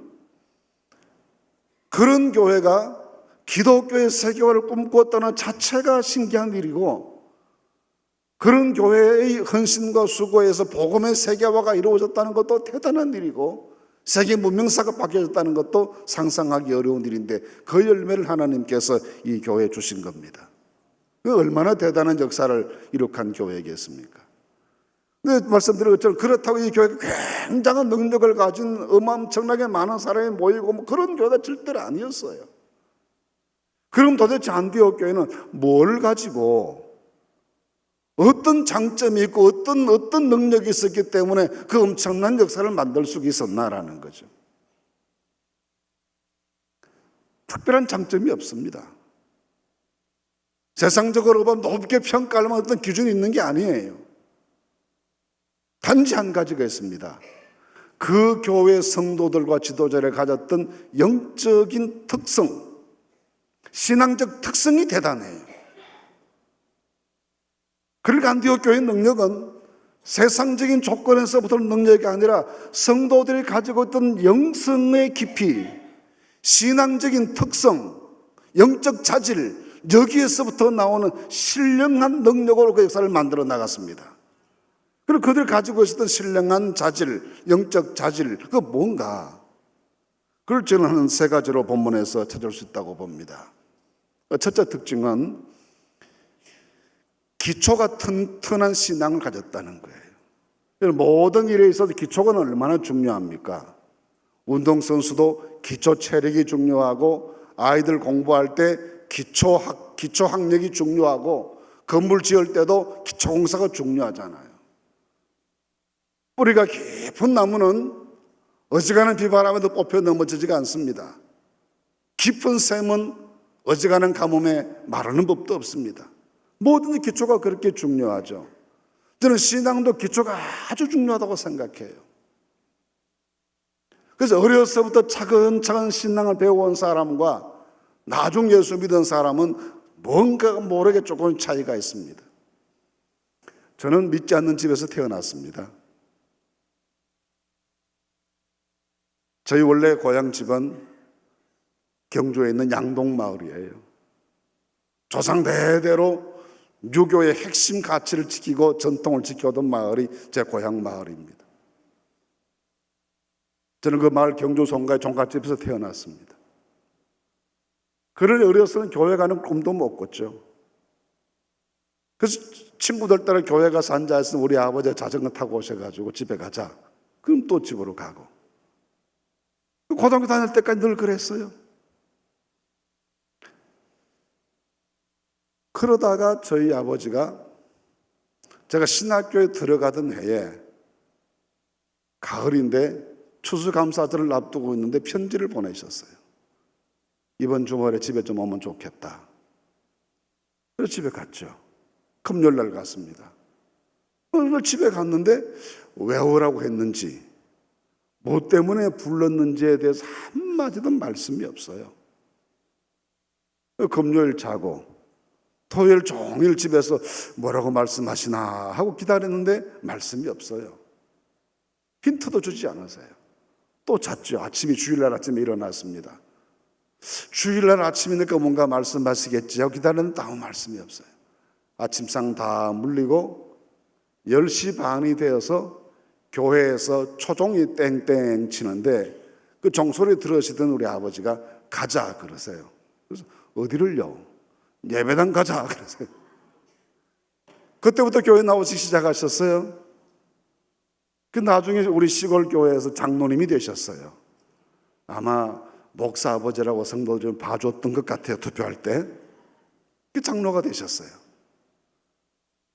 그런 교회가 기독교의 세계화를 꿈꾸었다는 자체가 신기한 일이고 그런 교회의 헌신과 수고에서 복음의 세계화가 이루어졌다는 것도 대단한 일이고 세계 문명사가 바뀌어졌다는 것도 상상하기 어려운 일인데 그 열매를 하나님께서 이 교회에 주신 겁니다. 얼마나 대단한 역사를 이룩한 교회겠습니까? 근데 말씀드린 것처럼 그렇다고 이 교회가 굉장한 능력을 가진 엄청나게 많은 사람이 모이고 그런 교회가 절대로 아니었어요. 그럼 도대체 안디옥 교회는 뭘 가지고 어떤 장점이 있고 어떤 능력이 있었기 때문에 그 엄청난 역사를 만들 수 있었나라는 거죠. 특별한 장점이 없습니다. 세상적으로 보면 높게 평가할 만한 어떤 기준이 있는 게 아니에요. 단지 한 가지가 있습니다. 그 교회 성도들과 지도자를 가졌던 영적인 특성, 신앙적 특성이 대단해요. 그러니까 안디옥 교회의 능력은 세상적인 조건에서부터는 능력이 아니라 성도들이 가지고 있던 영성의 깊이, 신앙적인 특성, 영적 자질, 여기에서부터 나오는 신령한 능력으로 그 역사를 만들어 나갔습니다. 그리고 그들 가지고 있었던 신령한 자질, 영적 자질, 그 뭔가 그걸 저는 세 가지로 본문에서 찾을 수 있다고 봅니다. 첫째 특징은 기초가 튼튼한 신앙을 가졌다는 거예요. 모든 일에 있어서 기초가 얼마나 중요합니까? 운동선수도 기초 체력이 중요하고 아이들 공부할 때 기초 학력이 중요하고 건물 지을 때도 기초 공사가 중요하잖아요. 뿌리가 깊은 나무는 어지간한 비바람에도 뽑혀 넘어지지가 않습니다. 깊은 샘은 어지간한 가뭄에 마르는 법도 없습니다. 모든 기초가 그렇게 중요하죠. 저는 신앙도 기초가 아주 중요하다고 생각해요. 그래서 어려서부터 차근차근 신앙을 배워온 사람과 나중 예수 믿은 사람은 뭔가 모르게 조금 차이가 있습니다. 저는 믿지 않는 집에서 태어났습니다. 저희 원래 고향 집은 경주에 있는 양동마을이에요. 조상 대대로 유교의 핵심 가치를 지키고 전통을 지켜오던 마을이 제 고향 마을입니다. 저는 그 마을 경주 송가의 종갓집에서 태어났습니다. 그러니 어려서는 교회 가는 꿈도 못 꿨죠. 그래서 친구들 따라 교회 가서 앉아있으면 우리 아버지가 자전거 타고 오셔가지고 집에 가자. 그럼 또 집으로 가고. 고등학교 다닐 때까지 늘 그랬어요. 그러다가 저희 아버지가 제가 신학교에 들어가던 해에 가을인데 추수감사절을 앞두고 있는데 편지를 보내셨어요. 이번 주말에 집에 좀 오면 좋겠다. 그래서 집에 갔죠. 금요일 날 갔습니다. 오늘 집에 갔는데 왜 오라고 했는지, 뭐 때문에 불렀는지에 대해서 한마디도 말씀이 없어요. 금요일 자고 토요일 종일 집에서 뭐라고 말씀하시나 하고 기다렸는데 말씀이 없어요. 힌트도 주지 않으세요. 또 잤죠. 아침에 주일날 아침에 일어났습니다. 주일날 아침이니까 뭔가 말씀하시겠지 하고 기다렸는데 아무 말씀이 없어요. 아침상 다 물리고 10시 반이 되어서 교회에서 초종이 땡땡 치는데 그 종소리 들으시던 우리 아버지가 가자 그러세요. 그래서 어디를요? 예배당 가자 그러세요. 그때부터 교회 나오시기 시작하셨어요. 그 나중에 우리 시골 교회에서 장로님이 되셨어요. 아마 목사 아버지라고 성도 좀 봐줬던 것 같아요. 투표할 때. 그 장로가 되셨어요.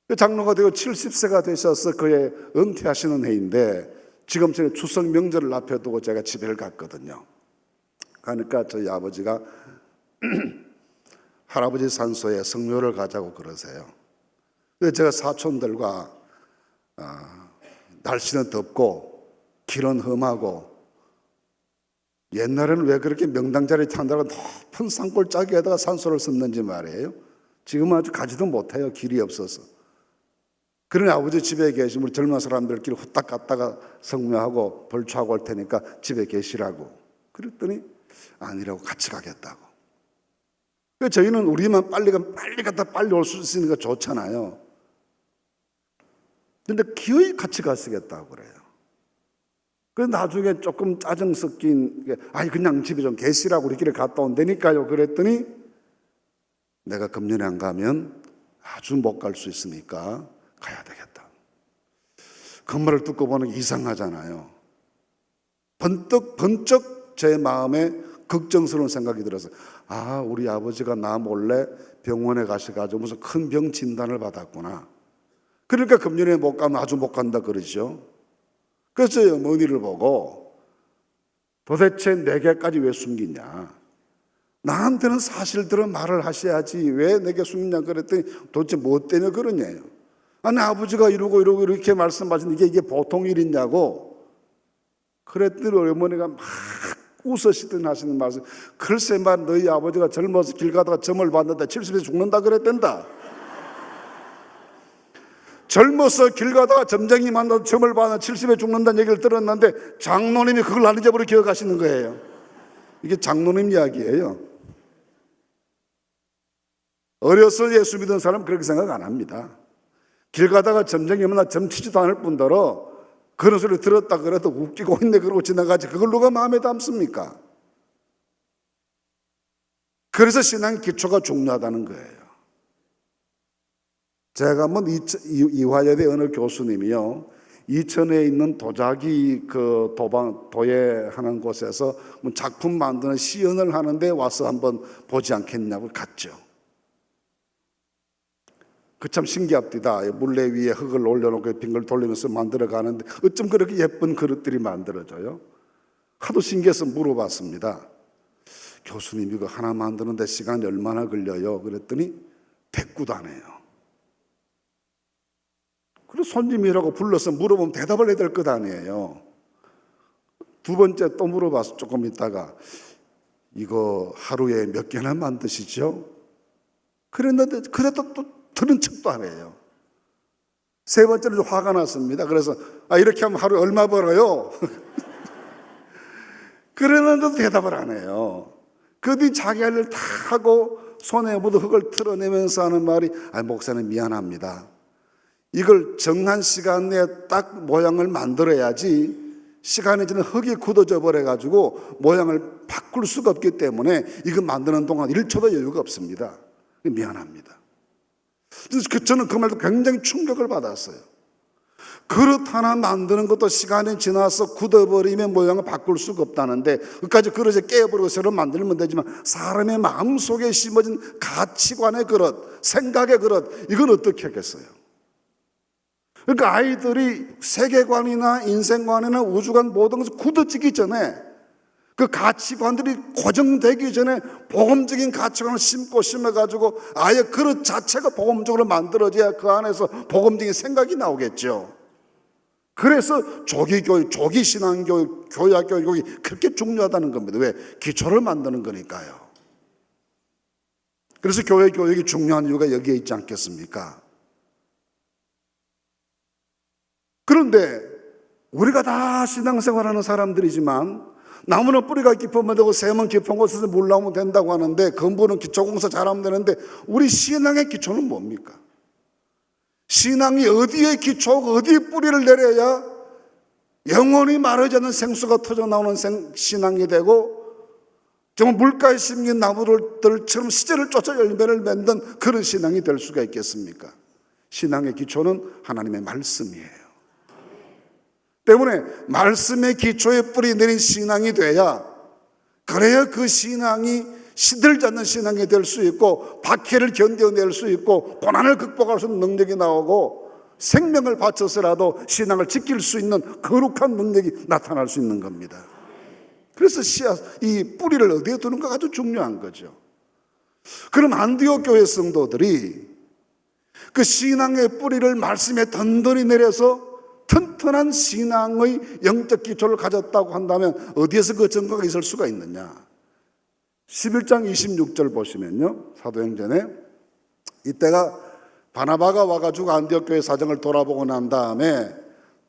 그 장로가 되고 70세가 되셔서 그의 은퇴하시는 해인데 지금 전에 추석 명절을 앞에 두고 제가 집회를 갔거든요. 가니까 저희 아버지가 할아버지 산소에 성묘를 가자고 그러세요. 그래서 제가 사촌들과 날씨는 덥고 길은 험하고 옛날에는 왜 그렇게 명당자리 탄다고 높은 산골짜기에다가 산소를 습는지 말이에요. 지금은 아주 가지도 못해요. 길이 없어서. 그러니 아버지 집에 계시면 우리 젊은 사람들끼리 후딱 갔다가 성묘하고 벌초하고 올 테니까 집에 계시라고. 그랬더니 아니라고 같이 가겠다고. 그래서 저희는 우리만 빨리 갔다 빨리 올 수 있으니까 좋잖아요. 근데 기어이 같이 가시겠다고 그래요. 그래서 나중에 조금 짜증 섞인 게 아니 그냥 집에 좀 계시라고 우리끼리 갔다 온다니까요. 그랬더니 내가 금년에 안 가면 아주 못 갈 수 있으니까 가야 되겠다. 그 말을 듣고 보는 게 이상하잖아요. 번쩍 제 마음에 걱정스러운 생각이 들어서 우리 아버지가 나 몰래 병원에 가셔가지고 무슨 큰 병 진단을 받았구나. 그러니까 금년에 못 가면 아주 못 간다 그러죠. 그래서 저희 어머니를 보고 도대체 내게까지 왜 숨기냐. 나한테는 사실대로 말을 하셔야지 왜 내게 숨기냐 그랬더니 도대체 뭐 때문에 그러냐요. 아니 아버지가 이러고 이렇게 말씀하시는데 이게 보통 일이냐고. 그랬더니 어머니가 막 웃으시더니 하시는 말씀, 글쎄 말 너희 아버지가 젊어서 길 가다가 점을 봤는데 70에 죽는다 그랬댄다. 젊어서 길 가다가 점쟁이 만나서 점을 봤는데 70에 죽는다는 얘기를 들었는데 장로님이 그걸 안 잊어버리고 기억하시는 거예요. 이게 장로님 이야기예요. 어려서 예수 믿은 사람은 그렇게 생각 안 합니다. 길 가다가 점쟁이 만나 점 치지도 않을 뿐더러 그런 소리 들었다 그래도 웃기고 있네 그러고 지나가지 그걸 누가 마음에 담습니까? 그래서 신앙 기초가 중요하다는 거예요. 제가 한번 이화여대 어느 교수님이요, 이천에 있는 도자기 그 도예하는 곳에서 작품 만드는 시연을 하는데 와서 한번 보지 않겠냐고 갔죠. 그 참 신기합니다. 물레 위에 흙을 올려놓고 빙글 돌리면서 만들어 가는데 어쩜 그렇게 예쁜 그릇들이 만들어져요? 하도 신기해서 물어봤습니다. 교수님 이거 하나 만드는데 시간이 얼마나 걸려요? 그랬더니 대꾸도 안 해요. 그래서 손님이라고 불러서 물어보면 대답을 해야 될 것 아니에요. 두 번째 또 물어봐서 조금 있다가 이거 하루에 몇 개나 만드시죠? 그랬는데 그래도 또 들은 척도 안 해요. 세 번째는 좀 화가 났습니다. 그래서 이렇게 하면 하루에 얼마 벌어요? 그랬는데도 대답을 안 해요. 그 뒤 자기 할 일 다 하고 손에 묻은 흙을 털어내면서 하는 말이 목사님 미안합니다. 이걸 정한 시간 내에 딱 모양을 만들어야지 시간이 지나면 흙이 굳어져 버려가지고 모양을 바꿀 수가 없기 때문에 이거 만드는 동안 1초도 여유가 없습니다. 미안합니다. 그래서 저는 그 말도 굉장히 충격을 받았어요. 그릇 하나 만드는 것도 시간이 지나서 굳어버리면 모양을 바꿀 수가 없다는데 그까지 그릇에 깨버리고 새로 만들면 되지만 사람의 마음속에 심어진 가치관의 그릇, 생각의 그릇, 이건 어떻게 하겠어요? 그러니까 아이들이 세계관이나 인생관이나 우주관 모든 것이 굳어지기 전에 그 가치관들이 고정되기 전에 복음적인 가치관을 심어가지고 아예 그릇 자체가 복음적으로 만들어져야 그 안에서 복음적인 생각이 나오겠죠. 그래서 조기교육, 조기신앙교육, 교약교육이 그렇게 중요하다는 겁니다. 왜? 기초를 만드는 거니까요. 그래서 교회 교육이 중요한 이유가 여기에 있지 않겠습니까? 그런데 우리가 다 신앙생활하는 사람들이지만 나무는 뿌리가 깊으면 되고 샘은 깊은 곳에서 물 나오면 된다고 하는데 근본은 기초공사 잘하면 되는데 우리 신앙의 기초는 뭡니까? 신앙이 어디에 기초하고 어디에 뿌리를 내려야 영원히 마르지 않는 생수가 터져나오는 신앙이 되고 정말 물가에 심긴 나무들처럼 시절을 쫓아 열매를 맺는 그런 신앙이 될 수가 있겠습니까? 신앙의 기초는 하나님의 말씀이에요. 때문에 말씀의 기초에 뿌리 내린 신앙이 돼야, 그래야 그 신앙이 시들지 않는 신앙이 될 수 있고 박해를 견뎌낼 수 있고 고난을 극복할 수 있는 능력이 나오고 생명을 바쳐서라도 신앙을 지킬 수 있는 거룩한 능력이 나타날 수 있는 겁니다. 그래서 이 뿌리를 어디에 두는가 아주 중요한 거죠. 그럼 안디옥 교회 성도들이 그 신앙의 뿌리를 말씀에 던던히 내려서 튼튼한 신앙의 영적 기초를 가졌다고 한다면 어디에서 그 증거가 있을 수가 있느냐? 11장 26절 보시면요, 사도행전에 이때가 바나바가 와가지고 안디옥 교회 사정을 돌아보고 난 다음에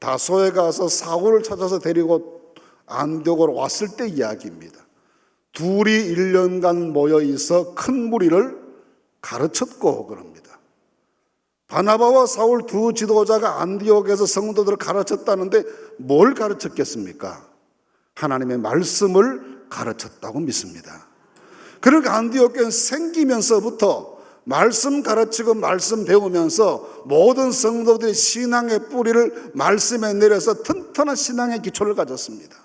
다소에 가서 사울을 찾아서 데리고 안디옥으로 왔을 때 이야기입니다. 둘이 1년간 모여 있어 큰 무리를 가르쳤고 그럽니다. 바나바와 사울 두 지도자가 안디옥에서 성도들을 가르쳤다는데 뭘 가르쳤겠습니까? 하나님의 말씀을 가르쳤다고 믿습니다. 그러니까 안디옥 교회는 생기면서부터 말씀 가르치고 말씀 배우면서 모든 성도들이 신앙의 뿌리를 말씀에 내려서 튼튼한 신앙의 기초를 가졌습니다.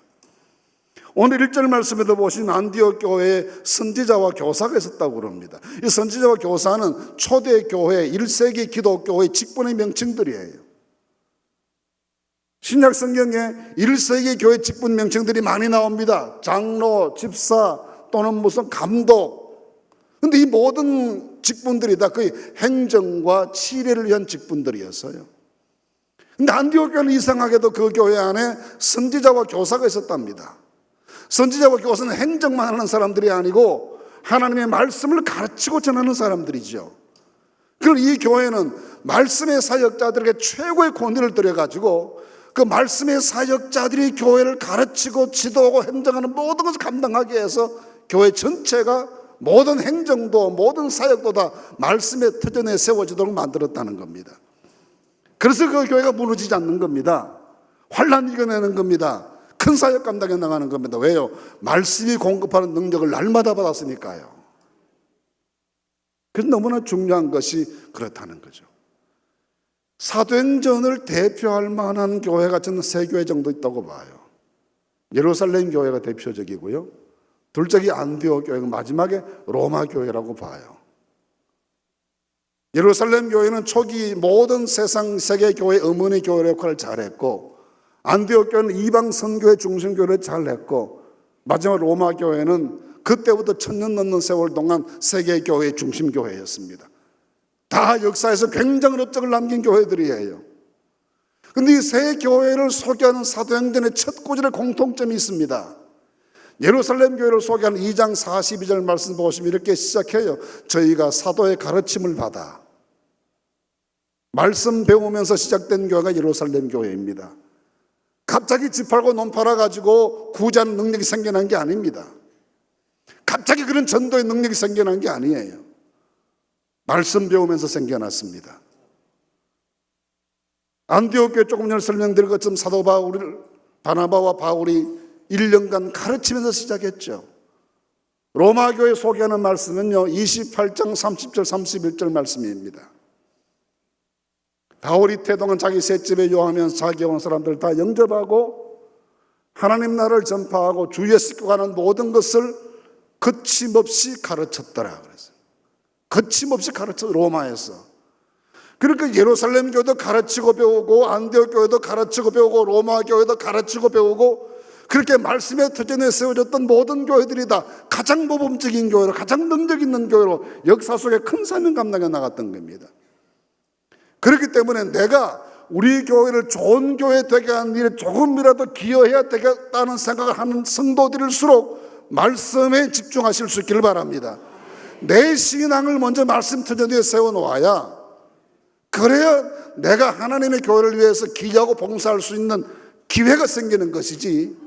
오늘 1절 말씀에도 보신 안디옥 교회에 선지자와 교사가 있었다고 그럽니다. 이 선지자와 교사는 초대 교회, 1세기 기독교의 직분의 명칭들이에요. 신약 성경에 1세기 교회 직분 명칭들이 많이 나옵니다. 장로, 집사 또는 무슨 감독. 근데 이 모든 직분들이 다 거의 행정과 치례를 위한 직분들이었어요. 근데 안디옥 교회는 이상하게도 그 교회 안에 선지자와 교사가 있었답니다. 선지자와 교사는 행정만 하는 사람들이 아니고 하나님의 말씀을 가르치고 전하는 사람들이죠. 그리고 이 교회는 말씀의 사역자들에게 최고의 권위를 들여가지고 그 말씀의 사역자들이 교회를 가르치고 지도하고 행정하는 모든 것을 감당하게 해서 교회 전체가 모든 행정도 모든 사역도 다 말씀의 터전에 세워지도록 만들었다는 겁니다. 그래서 그 교회가 무너지지 않는 겁니다. 환난 이겨내는 겁니다. 큰 사역 감당해 나가는 겁니다. 왜요? 말씀이 공급하는 능력을 날마다 받았으니까요. 그래서 너무나 중요한 것이 그렇다는 거죠. 사도행전을 대표할 만한 교회가 저는 세 교회 정도 있다고 봐요. 예루살렘 교회가 대표적이고요, 둘째가 안디옥 교회고 마지막에 로마 교회라고 봐요. 예루살렘 교회는 초기 모든 세상 세계 교회 어머니 교회 역할을 잘했고, 안디옥 교회는 이방 선교회 중심교회를 잘했고, 마지막 로마 교회는 그때부터 1000년 넘는 세월 동안 세계 교회의 중심 교회였습니다. 다 역사에서 굉장한 업적을 남긴 교회들이에요. 그런데 이 세 교회를 소개하는 사도행전의 첫 구절에 공통점이 있습니다. 예루살렘 교회를 소개하는 2장 42절 말씀 보시면 이렇게 시작해요. 저희가 사도의 가르침을 받아. 말씀 배우면서 시작된 교회가 예루살렘 교회입니다. 갑자기 집 팔고 논 팔아가지고 구제하는 능력이 생겨난 게 아닙니다. 갑자기 그런 전도의 능력이 생겨난 게 아니에요. 말씀 배우면서 생겨났습니다. 안디옥 교회 조금 전에 설명드린 것처럼 사도 바나바와 바울이 1년간 가르치면서 시작했죠. 로마 교회 소개하는 말씀은요, 28장 30절 31절 말씀입니다. 바울이 태동은 자기 셋집에 요하면서 자기 온 사람들 다 영접하고 하나님 나라를 전파하고 주 예수께 관한 모든 것을 거침없이 가르쳤더라 그랬어요. 거침없이 가르쳐, 로마에서. 그러니까 예루살렘 교회도 가르치고 배우고 안디옥 교회도 가르치고 배우고 로마 교회도 가르치고 배우고 그렇게 말씀의 터전에 세워졌던 모든 교회들이 다 가장 모범적인 교회로, 가장 능력 있는 교회로 역사 속에 큰 사명 감당해 나갔던 겁니다. 그렇기 때문에 내가 우리 교회를 좋은 교회 되게 하는 일에 조금이라도 기여해야 되겠다는 생각을 하는 성도들일수록 말씀에 집중하실 수 있기를 바랍니다. 내 신앙을 먼저 말씀 터전 위에 세워놓아야, 그래야 내가 하나님의 교회를 위해서 기여하고 봉사할 수 있는 기회가 생기는 것이지,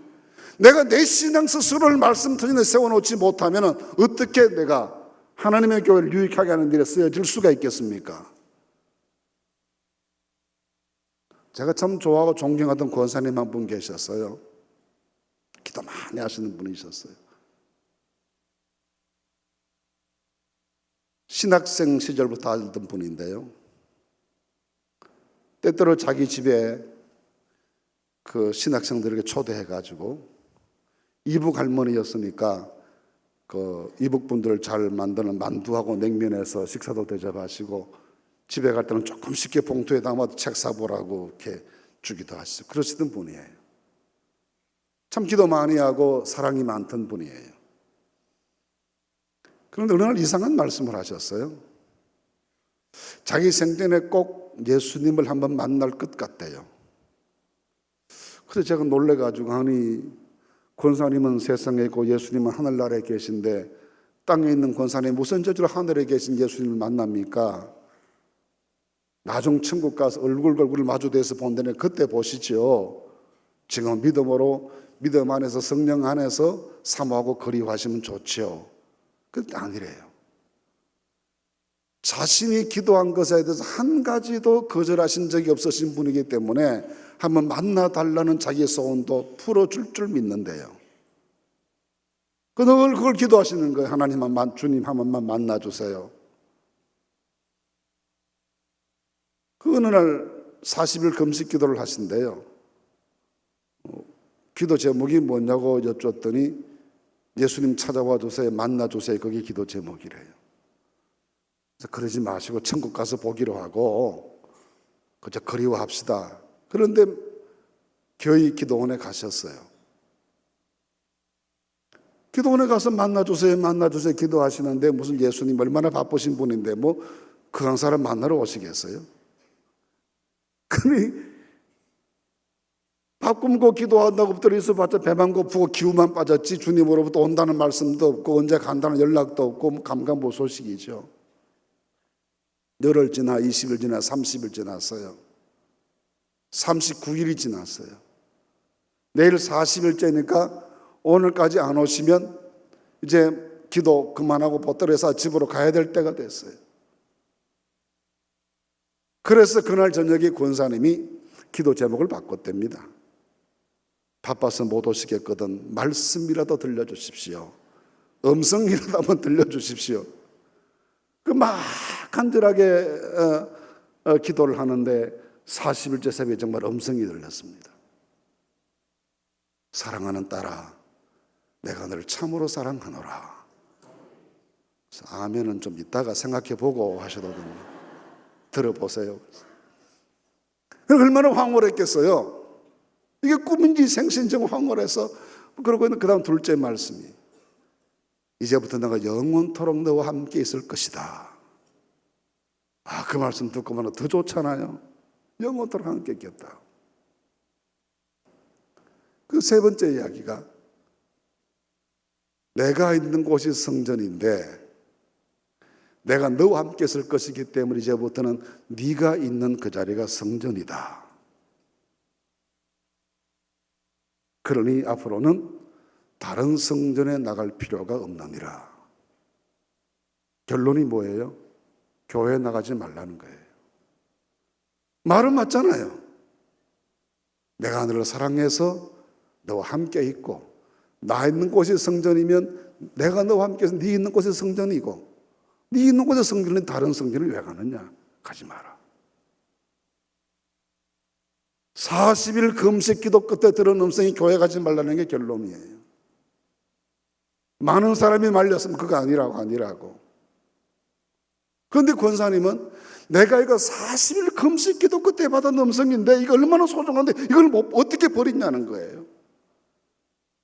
내가 내 신앙 스스로를 말씀 터전에 세워놓지 못하면 어떻게 내가 하나님의 교회를 유익하게 하는 일에 쓰여질 수가 있겠습니까? 제가 참 좋아하고 존경하던 권사님 한 분 계셨어요. 기도 많이 하시는 분이셨어요. 신학생 시절부터 알던 분인데요, 때때로 자기 집에 그 신학생들에게 초대해가지고, 이북 할머니였으니까 그 이북 분들 잘 만드는 만두하고 냉면에서 식사도 대접하시고, 집에 갈 때는 조금 쉽게 봉투에 담아도 책 사보라고 이렇게 주기도 하시고 그러시던 분이에요. 참 기도 많이 하고 사랑이 많던 분이에요. 그런데 어느 날 이상한 말씀을 하셨어요. 자기 생전에 꼭 예수님을 한번 만날 것 같대요. 그래서 제가 놀래가지고, 아니 권사님은 세상에 있고 예수님은 하늘나라에 계신데 땅에 있는 권사님 무슨 저주로 하늘에 계신 예수님을 만납니까? 나중 천국 가서 얼굴 마주대서 본다네 그때 보시죠. 지금 믿음으로, 믿음 안에서 성령 안에서 사모하고 그리워하시면 좋죠. 그게 아니래요. 자신이 기도한 것에 대해서 한 가지도 거절하신 적이 없으신 분이기 때문에 한번 만나달라는 자기의 소원도 풀어줄 줄 믿는데요. 늘 그걸 기도하시는 거예요. 하나님만, 주님 한 번만 만나주세요. 그 어느 날 40일 금식 기도를 하신대요. 기도 제목이 뭐냐고 여쭈었더니 예수님 찾아와 주세요, 만나 주세요. 그게 기도 제목이래요. 그래서 그러지 마시고 천국 가서 보기로 하고 그저 그리워합시다. 그런데 교회 기도원에 가셨어요. 기도원에 가서 만나 주세요, 만나 주세요 기도하시는데, 무슨 예수님 얼마나 바쁘신 분인데 뭐 그 한 사람 만나러 오시겠어요? 그니 밥 굶고 기도한다고 엎드려 있어봤자 배만 고프고 기운만 빠졌지, 주님으로부터 온다는 말씀도 없고 언제 간다는 연락도 없고 감감무소식이죠. 열흘 지나 20일 지나 30일 지났어요. 39일이 지났어요. 내일 40일째니까 오늘까지 안 오시면 이제 기도 그만하고 보따리에서 집으로 가야 될 때가 됐어요. 그래서 그날 저녁에 권사님이 기도 제목을 바꿨답니다. 바빠서 못 오시겠거든 말씀이라도 들려주십시오. 음성이라도 한번 들려주십시오. 그 막 간절하게 기도를 하는데 40일째 새벽에 정말 음성이 들렸습니다. 사랑하는 딸아, 내가 너를 참으로 사랑하노라. 아멘은 좀 이따가 생각해보고 하셔도 됩니다. 들어보세요. 얼마나 황홀했겠어요. 이게 꿈인지 생신인지 황홀해서, 그러고 그 다음 둘째 말씀이, 이제부터 내가 영원토록 너와 함께 있을 것이다. 아, 그 말씀 듣고 보면 더 좋잖아요. 영원토록 함께 있겠다. 그 세 번째 이야기가, 내가 있는 곳이 성전인데 내가 너와 함께 있을 것이기 때문에 이제부터는 네가 있는 그 자리가 성전이다. 그러니 앞으로는 다른 성전에 나갈 필요가 없느니라. 결론이 뭐예요? 교회에 나가지 말라는 거예요. 말은 맞잖아요. 내가 너를 사랑해서 너와 함께 있고, 나 있는 곳이 성전이면 내가 너와 함께 해서 네 있는 곳이 성전이고, 네 있는 곳에 성전은 다른 성전을 왜 가느냐? 가지 마라. 40일 금식 기도 끝에 들은 음성이 교회 가지 말라는 게 결론이에요. 많은 사람이 말렸으면 그거 아니라고. 그런데 권사님은 내가 이거 40일 금식 기도 끝에 받은 음성인데 이거 얼마나 소중한데 이걸 어떻게 버리냐는 거예요.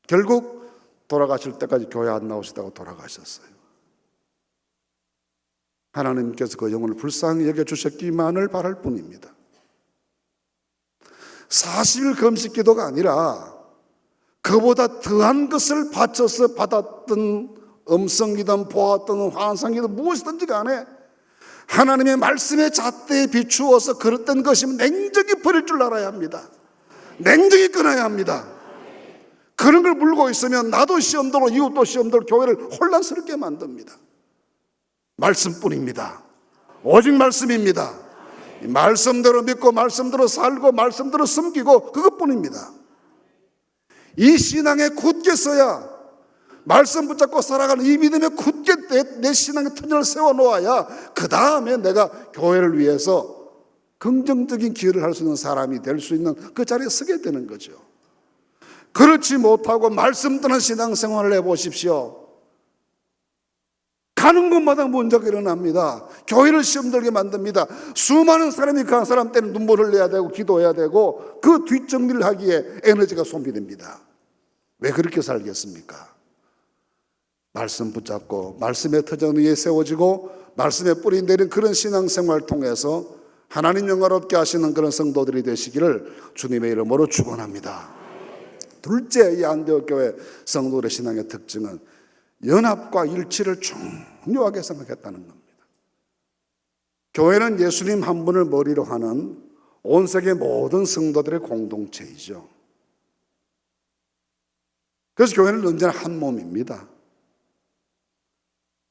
결국 돌아가실 때까지 교회 안 나오시다고 돌아가셨어요. 하나님께서 그 영혼을 불쌍히 여겨주셨기만을 바랄 뿐입니다. 40일 금식 기도가 아니라 그보다 더한 것을 바쳐서 받았던 음성이든 보았던 환상이든 무엇이든지 간에 하나님의 말씀의 잣대에 비추어서 그릇된 것이면 냉정히 버릴 줄 알아야 합니다. 냉정히 끊어야 합니다. 그런 걸 물고 있으면 나도 시험대로 이웃도 시험대로 교회를 혼란스럽게 만듭니다. 말씀뿐입니다. 오직 말씀입니다. 말씀대로 믿고 말씀대로 살고 말씀대로 섬기고 그것뿐입니다. 이 신앙에 굳게 서야, 말씀 붙잡고 살아가는 이 믿음에 굳게 내 신앙의 터전을 세워놓아야 그 다음에 내가 교회를 위해서 긍정적인 기여를 할 수 있는 사람이 될 수 있는 그 자리에 서게 되는 거죠. 그렇지 못하고 말씀 떠난 신앙생활을 해보십시오. 가는 곳마다 문제가 일어납니다. 교회를 시험들게 만듭니다. 수많은 사람이 그 한 사람 때는 눈물을 흘려야 되고 기도해야 되고 그 뒷정리를 하기에 에너지가 소비됩니다. 왜 그렇게 살겠습니까? 말씀 붙잡고 말씀의 터전 위에 세워지고 말씀의 뿌리 내린 그런 신앙생활을 통해서 하나님 영화롭게 하시는 그런 성도들이 되시기를 주님의 이름으로 축원합니다. 둘째, 이 안디옥 교회 성도들의 신앙의 특징은 연합과 일치를 중요하게 생각했다는 겁니다. 교회는 예수님 한 분을 머리로 하는 온 세계 모든 성도들의 공동체이죠. 그래서 교회는 언제나 한 몸입니다.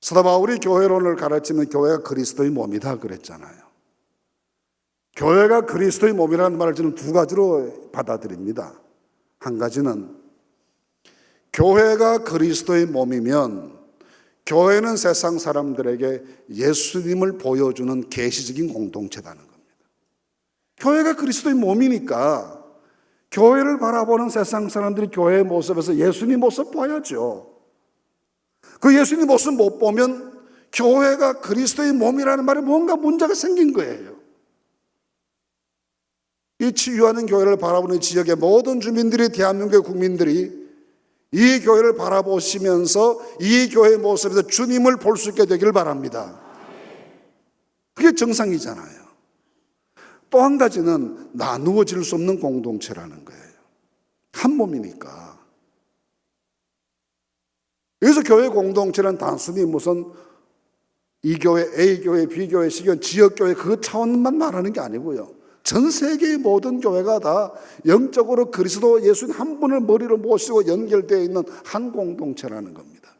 사도 바울이 교회론을 가르치면 교회가 그리스도의 몸이다 그랬잖아요. 교회가 그리스도의 몸이라는 말을 저는 두 가지로 받아들입니다. 한 가지는 교회가 그리스도의 몸이면 교회는 세상 사람들에게 예수님을 보여주는 계시적인 공동체라는 겁니다. 교회가 그리스도의 몸이니까 교회를 바라보는 세상 사람들이 교회의 모습에서 예수님 모습 봐야죠. 그 예수님 모습 못 보면 교회가 그리스도의 몸이라는 말에 뭔가 문제가 생긴 거예요. 이 치유하는 교회를 바라보는 지역의 모든 주민들이, 대한민국의 국민들이 이 교회를 바라보시면서 이 교회의 모습에서 주님을 볼 수 있게 되기를 바랍니다. 그게 정상이잖아요. 또 한 가지는 나누어질 수 없는 공동체라는 거예요. 한 몸이니까. 그래서 교회 공동체는 단순히 무슨 이 교회, A 교회, B 교회, C 교회, 지역 교회 그 차원만 말하는 게 아니고요. 전 세계의 모든 교회가 다 영적으로 그리스도 예수님 한 분을 머리로 모시고 연결되어 있는 한 공동체라는 겁니다.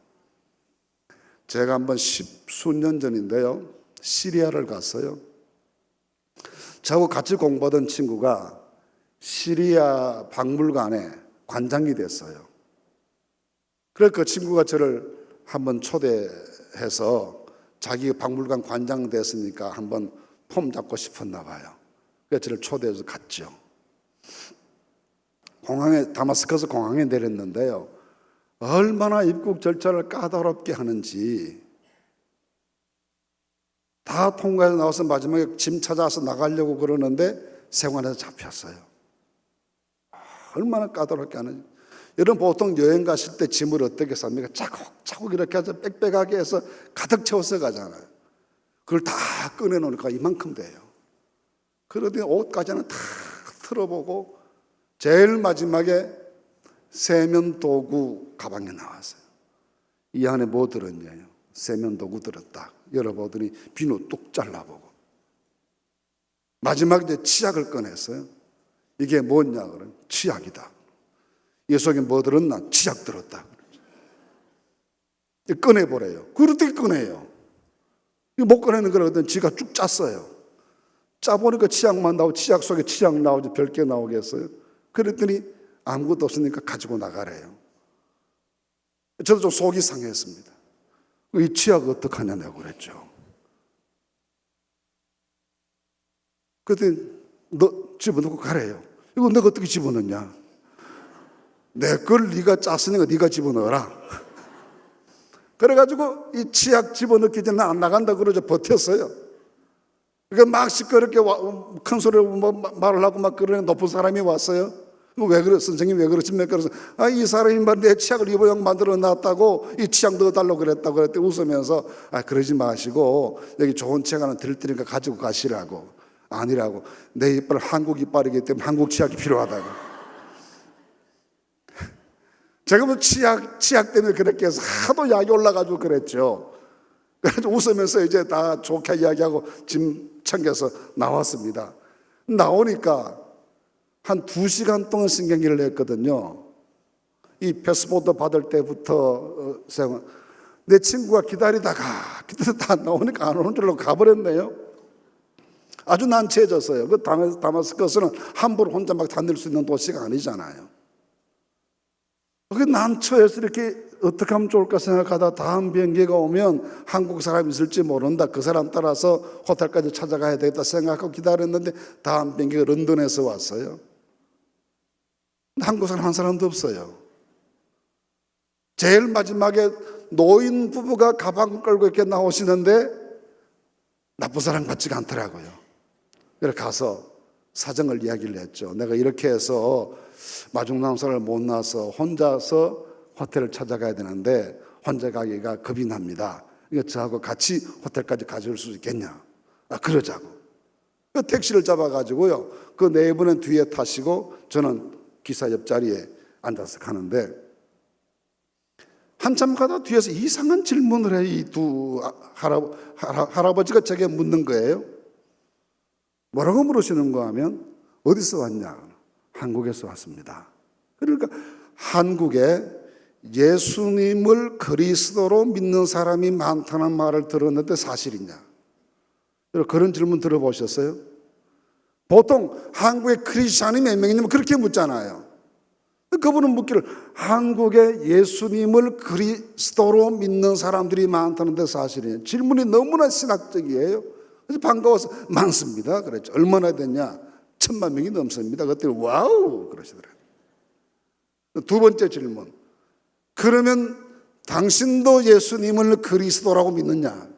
제가 한번 10수년 전인데요, 시리아를 갔어요. 저하고 같이 공부하던 친구가 시리아 박물관에 관장이 됐어요. 그래서 그 친구가 저를 한번 초대해서 자기 박물관 관장 됐으니까 한번 폼 잡고 싶었나 봐요. 그래서 저를 초대해서 갔죠. 다마스커스 공항에 내렸는데요, 얼마나 입국 절차를 까다롭게 하는지, 다 통과해서 나와서 마지막에 짐 찾아서 나가려고 그러는데 세관에서 잡혔어요. 얼마나 까다롭게 하는지. 여러분 보통 여행 가실 때 짐을 어떻게 쌉니까? 차곡차곡 이렇게 해서 빽빽하게 해서 가득 채워서 가잖아요. 그걸 다 꺼내놓으니까 이만큼 돼요. 그러더니 옷까지는 다 틀어보고 제일 마지막에 세면도구 가방에 나왔어요. 이 안에 뭐 들었냐요? 세면도구 들었다. 열어보더니 비누 뚝 잘라보고 마지막에 이제 치약을 꺼냈어요. 이게 뭐냐 그러면 치약이다. 이 속에 뭐 들었나? 치약 들었다. 꺼내보래요. 그걸 어떻게 꺼내요? 못 꺼내는 거라거든. 지가 쭉 짰어요. 짜보니까 치약만 나오고 치약 속에 치약 나오지 별게 나오겠어요? 그랬더니 아무것도 없으니까 가지고 나가래요. 저도 좀 속이 상했습니다. 이 치약 어떡하냐고 그랬죠. 그랬더니 너 집어넣고 가래요. 이거 내가 어떻게 집어넣냐? 내 걸 네가 짰으니까 네가 집어넣어라. 그래가지고 이 치약 집어넣기 전에 안 나간다 그러죠. 버텼어요. 그러니까 막 시끄럽게 큰 소리로 말을 하고 막 그러는 높은 사람이 왔어요. 왜 그래, 선생님 왜 그러십니까? 그래서 이 사람이 내 치약을 입어용 만들어 놨다고 이 치약 넣어달라고 그랬다고 그랬더니 웃으면서 그러지 마시고 여기 좋은 치약 하나 드릴 테니까 가지고 가시라고. 아니라고. 내 이빨 한국 이빨이기 때문에 한국 치약이 필요하다고. 제가 뭐 치약 때문에 그렇게 해서 하도 약이 올라가지고 그랬죠. 그래서 웃으면서 이제 다 좋게 이야기하고 짐 챙겨서 나왔습니다. 나오니까 한 2시간 동안 신경질을 했거든요. 이 패스포트 받을 때부터 내 친구가 기다리다가 다 나오니까 안 오는 줄로 가버렸네요. 아주 난처해졌어요. 그 다마스커스는 함부로 혼자 막 다닐 수 있는 도시가 아니잖아요. 그 난처해서 이렇게 어떻게 하면 좋을까 생각하다 다음 비행기가 오면 한국 사람이 있을지 모른다. 그 사람 따라서 호텔까지 찾아가야 되겠다 생각하고 기다렸는데 다음 비행기가 런던에서 왔어요. 한국 사람 한 사람도 없어요. 제일 마지막에 노인 부부가 가방 끌고 이렇게 나오시는데 나쁜 사람 같지가 않더라고요. 그래서 가서 사정을 이야기를 했죠. 내가 이렇게 해서 마중나무사를 못 나서 혼자서 호텔을 찾아가야 되는데 혼자 가기가 겁이 납니다. 그러니까 저하고 같이 호텔까지 가줄 수 있겠냐? 그러자고. 그 택시를 잡아가지고요. 그 네 분은 뒤에 타시고 저는 기사 옆자리에 앉아서 가는데 한참 가다 뒤에서 이상한 질문을 해. 이 두 할아버지가 제게 묻는 거예요. 뭐라고 물으시는가 하면 어디서 왔냐? 한국에서 왔습니다. 그러니까 한국에 예수님을 그리스도로 믿는 사람이 많다는 말을 들었는데 사실이냐? 그런 질문 들어보셨어요? 보통 한국에 크리스찬이 몇 명이냐면 그렇게 묻잖아요. 그분은 묻기를 한국에 예수님을 그리스도로 믿는 사람들이 많다는데 사실이냐? 질문이 너무나 신학적이에요. 그래서 반가워서 많습니다. 그랬죠. 얼마나 됐냐? 1000만 명이 넘습니다. 그때 와우 그러시더라고요. 두 번째 질문. 그러면 당신도 예수님을 그리스도라고 믿느냐?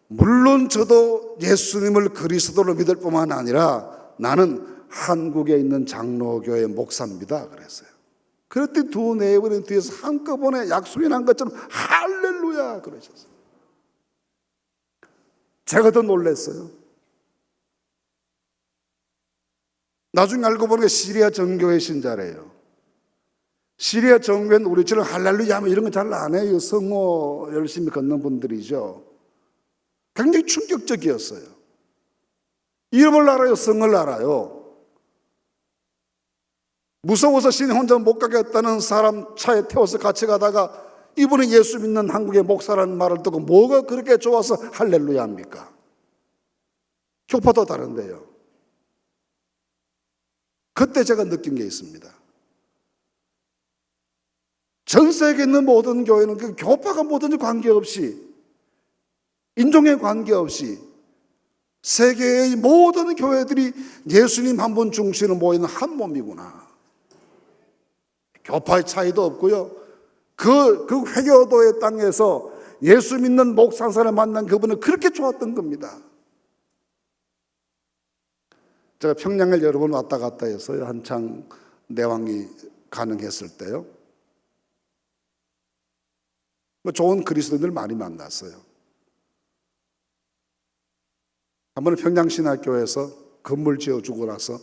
물론 저도 예수님을 그리스도로 믿을 뿐만 아니라 나는 한국에 있는 장로교회 목사입니다. 그랬어요. 그랬더니 두 네 분의 뒤에서 한꺼번에 약속이 난 것처럼 할렐루야 그러셨어요. 제가 더 놀랐어요. 나중에 알고 보니까 시리아 정교회 신자래요. 시리아 정교회는 우리처럼 할렐루야 하면 이런 거 잘 안 해요. 성호 열심히 걷는 분들이죠. 굉장히 충격적이었어요. 이름을 알아요, 성을 알아요. 무서워서 신이 혼자 못 가겠다는 사람 차에 태워서 같이 가다가 이분이 예수 믿는 한국의 목사라는 말을 듣고 뭐가 그렇게 좋아서 할렐루야 합니까? 교파도 다른데요. 그때 제가 느낀 게 있습니다. 전 세계에 있는 모든 교회는 그 교파가 뭐든지 관계없이 인종에 관계없이 세계의 모든 교회들이 예수님 한 분 중심으로 모이는 한 몸이구나. 교파의 차이도 없고요. 그 회교도의 땅에서 예수 믿는 목사 한 사람 만난 그분은 그렇게 좋았던 겁니다. 제가 평양을 여러 번 왔다 갔다 했어요. 한창 내왕이 가능했을 때요. 좋은 그리스도인들 많이 만났어요. 한 번은 평양신학교에서 건물 지어주고 나서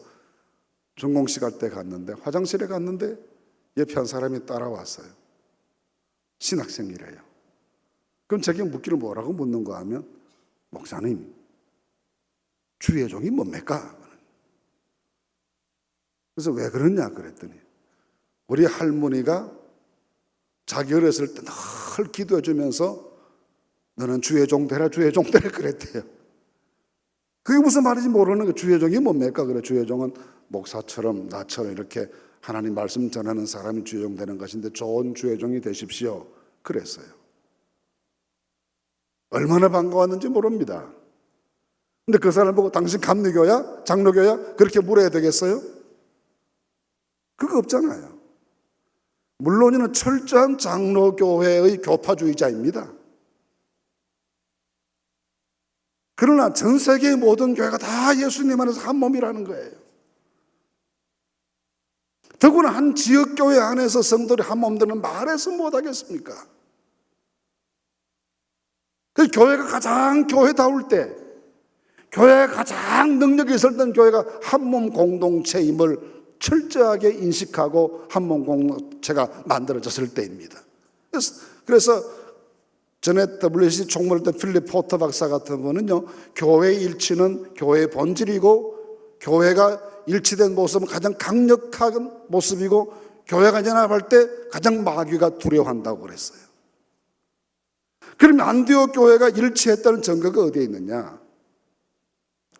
전공식 할 때 갔는데 화장실에 갔는데 옆에 한 사람이 따라왔어요. 신학생이래요. 그럼 제게 묻기를 뭐라고 묻는가 하면 목사님 주의 종이 뭡니까? 그래서 왜 그러냐 그랬더니 우리 할머니가 자기 어렸을 때 늘 기도해 주면서 너는 주의 종 되라 주의 종 되라 그랬대요. 그게 무슨 말인지 모르는 거. 주의 종이 뭡니까? 그래 주의 종은 목사처럼 나처럼 이렇게 하나님 말씀 전하는 사람이 주의 종 되는 것인데 좋은 주의 종이 되십시오. 그랬어요. 얼마나 반가웠는지 모릅니다. 근데 그 사람 보고 당신 감리교야? 장로교야? 그렇게 물어야 되겠어요? 그거 없잖아요. 물론 이는 철저한 장로교회의 교파주의자입니다. 그러나 전 세계의 모든 교회가 다 예수님 안에서 한 몸이라는 거예요. 더구나 한 지역교회 안에서 성도들이 한 몸되는 말해서 못하겠습니까? 그 교회가 가장 교회다울 때, 교회가 가장 능력이 있을 때는 교회가 한 몸 공동체임을 철저하게 인식하고 한 몸 공동체가 만들어졌을 때입니다. 그래서 전에 WC 총무할 때 필립 포터 박사 같은 분은요, 교회의 일치는 교회의 본질이고 교회가 일치된 모습은 가장 강력한 모습이고 교회가 연합할 때 가장 마귀가 두려워한다고 그랬어요. 그러면 안디옥 교회가 일치했다는 증거가 어디에 있느냐?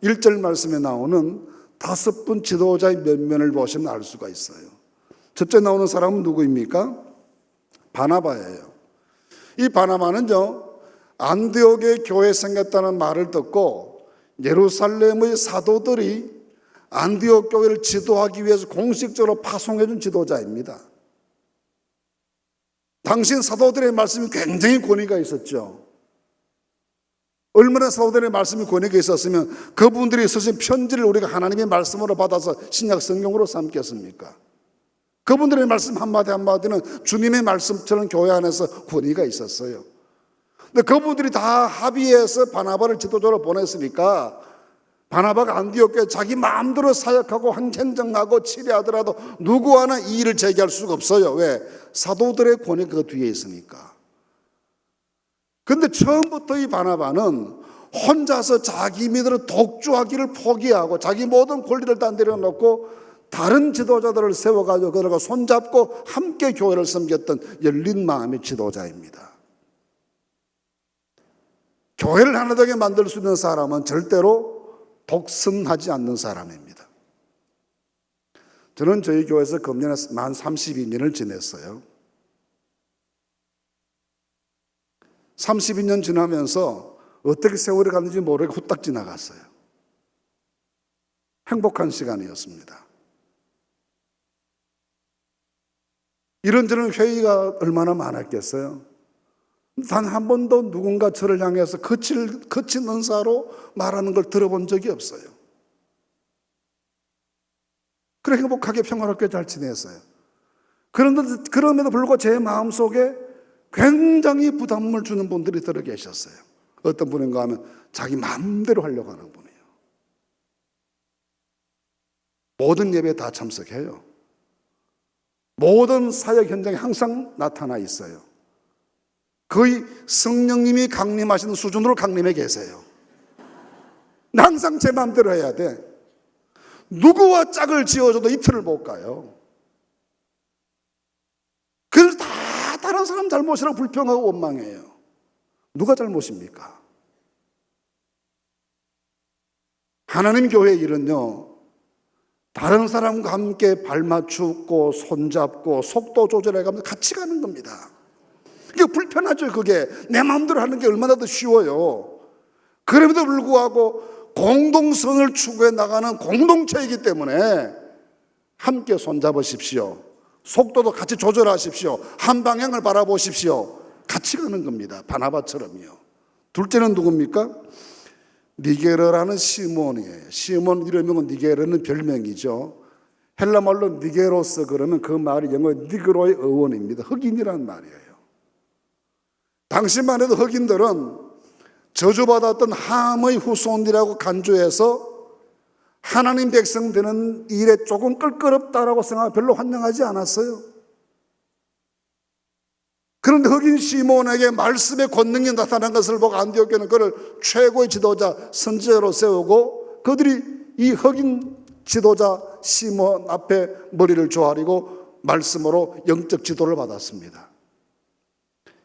1절 말씀에 나오는 5분 지도자의 면면을 보시면 알 수가 있어요. 첫째 나오는 사람은 누구입니까? 바나바예요. 이 바나바는요, 안디옥의 교회 생겼다는 말을 듣고 예루살렘의 사도들이 안디옥 교회를 지도하기 위해서 공식적으로 파송해준 지도자입니다. 당신 사도들의 말씀이 굉장히 권위가 있었죠. 얼마나 사도들의 말씀이 권위가 있었으면 그분들이 쓰신 편지를 우리가 하나님의 말씀으로 받아서 신약 성경으로 삼겠습니까? 그분들의 말씀 한마디 한마디는 주님의 말씀처럼 교회 안에서 권위가 있었어요. 근데 그분들이 다 합의해서 바나바를 지도자로 보냈으니까 바나바가 안디옥 교회에 자기 마음대로 사역하고 행정하고 치리하더라도 누구 하나 이의를 제기할 수가 없어요. 왜? 사도들의 권위가 그 뒤에 있으니까. 근데 처음부터 이 바나바는 혼자서 자기 믿음으로 독주하기를 포기하고 자기 모든 권리를 다 내려놓고 다른 지도자들을 세워가지고 그들과 손잡고 함께 교회를 섬겼던 열린 마음의 지도자입니다. 교회를 하나 되게 만들 수 있는 사람은 절대로 독선하지 않는 사람입니다. 저는 저희 교회에서 금년에 만 32년을 지냈어요. 32년 지나면서 어떻게 세월이 갔는지 모르게 후딱 지나갔어요. 행복한 시간이었습니다. 이런저런 회의가 얼마나 많았겠어요. 단 한 번도 누군가 저를 향해서 거친 은사로 말하는 걸 들어본 적이 없어요. 그래 행복하게 평화롭게 잘 지냈어요. 그럼에도 불구하고 제 마음속에 굉장히 부담을 주는 분들이 들어 계셨어요. 어떤 분인가 하면 자기 마음대로 하려고 하는 분이에요. 모든 예배에 다 참석해요. 모든 사역 현장에 항상 나타나 있어요. 거의 성령님이 강림하시는 수준으로 강림해 계세요. 항상 제 마음대로 해야 돼. 누구와 짝을 지어줘도 이틀을 못 가요. 그래서 다 다른 사람 잘못이라고 불평하고 원망해요. 누가 잘못입니까? 하나님 교회의 일은요, 다른 사람과 함께 발 맞추고 손잡고 속도 조절해가면서 같이 가는 겁니다. 이게 불편하죠. 그게 내 마음대로 하는 게 얼마나 더 쉬워요. 그럼에도 불구하고 공동선을 추구해 나가는 공동체이기 때문에 함께 손잡으십시오. 속도도 같이 조절하십시오. 한 방향을 바라보십시오. 같이 가는 겁니다. 바나바처럼요. 둘째는 누굽니까? 니게르라는 시몬이에요. 시몬 이름은 니게르는 별명이죠. 헬라말로 니게로스 그러면 그 말이 영어 니그로의 어원입니다. 흑인이라는 말이에요. 당시만 해도 흑인들은 저주받았던 함의 후손이라고 간주해서 하나님 백성 되는 일에 조금 껄끄럽다라고 생각하고 별로 환영하지 않았어요. 그런데 흑인 시몬에게 말씀의 권능이 나타난 것을 보고 안디옥 교회는 그를 최고의 지도자, 선지자로 세우고 그들이 이 흑인 지도자 시몬 앞에 머리를 조아리고 말씀으로 영적 지도를 받았습니다.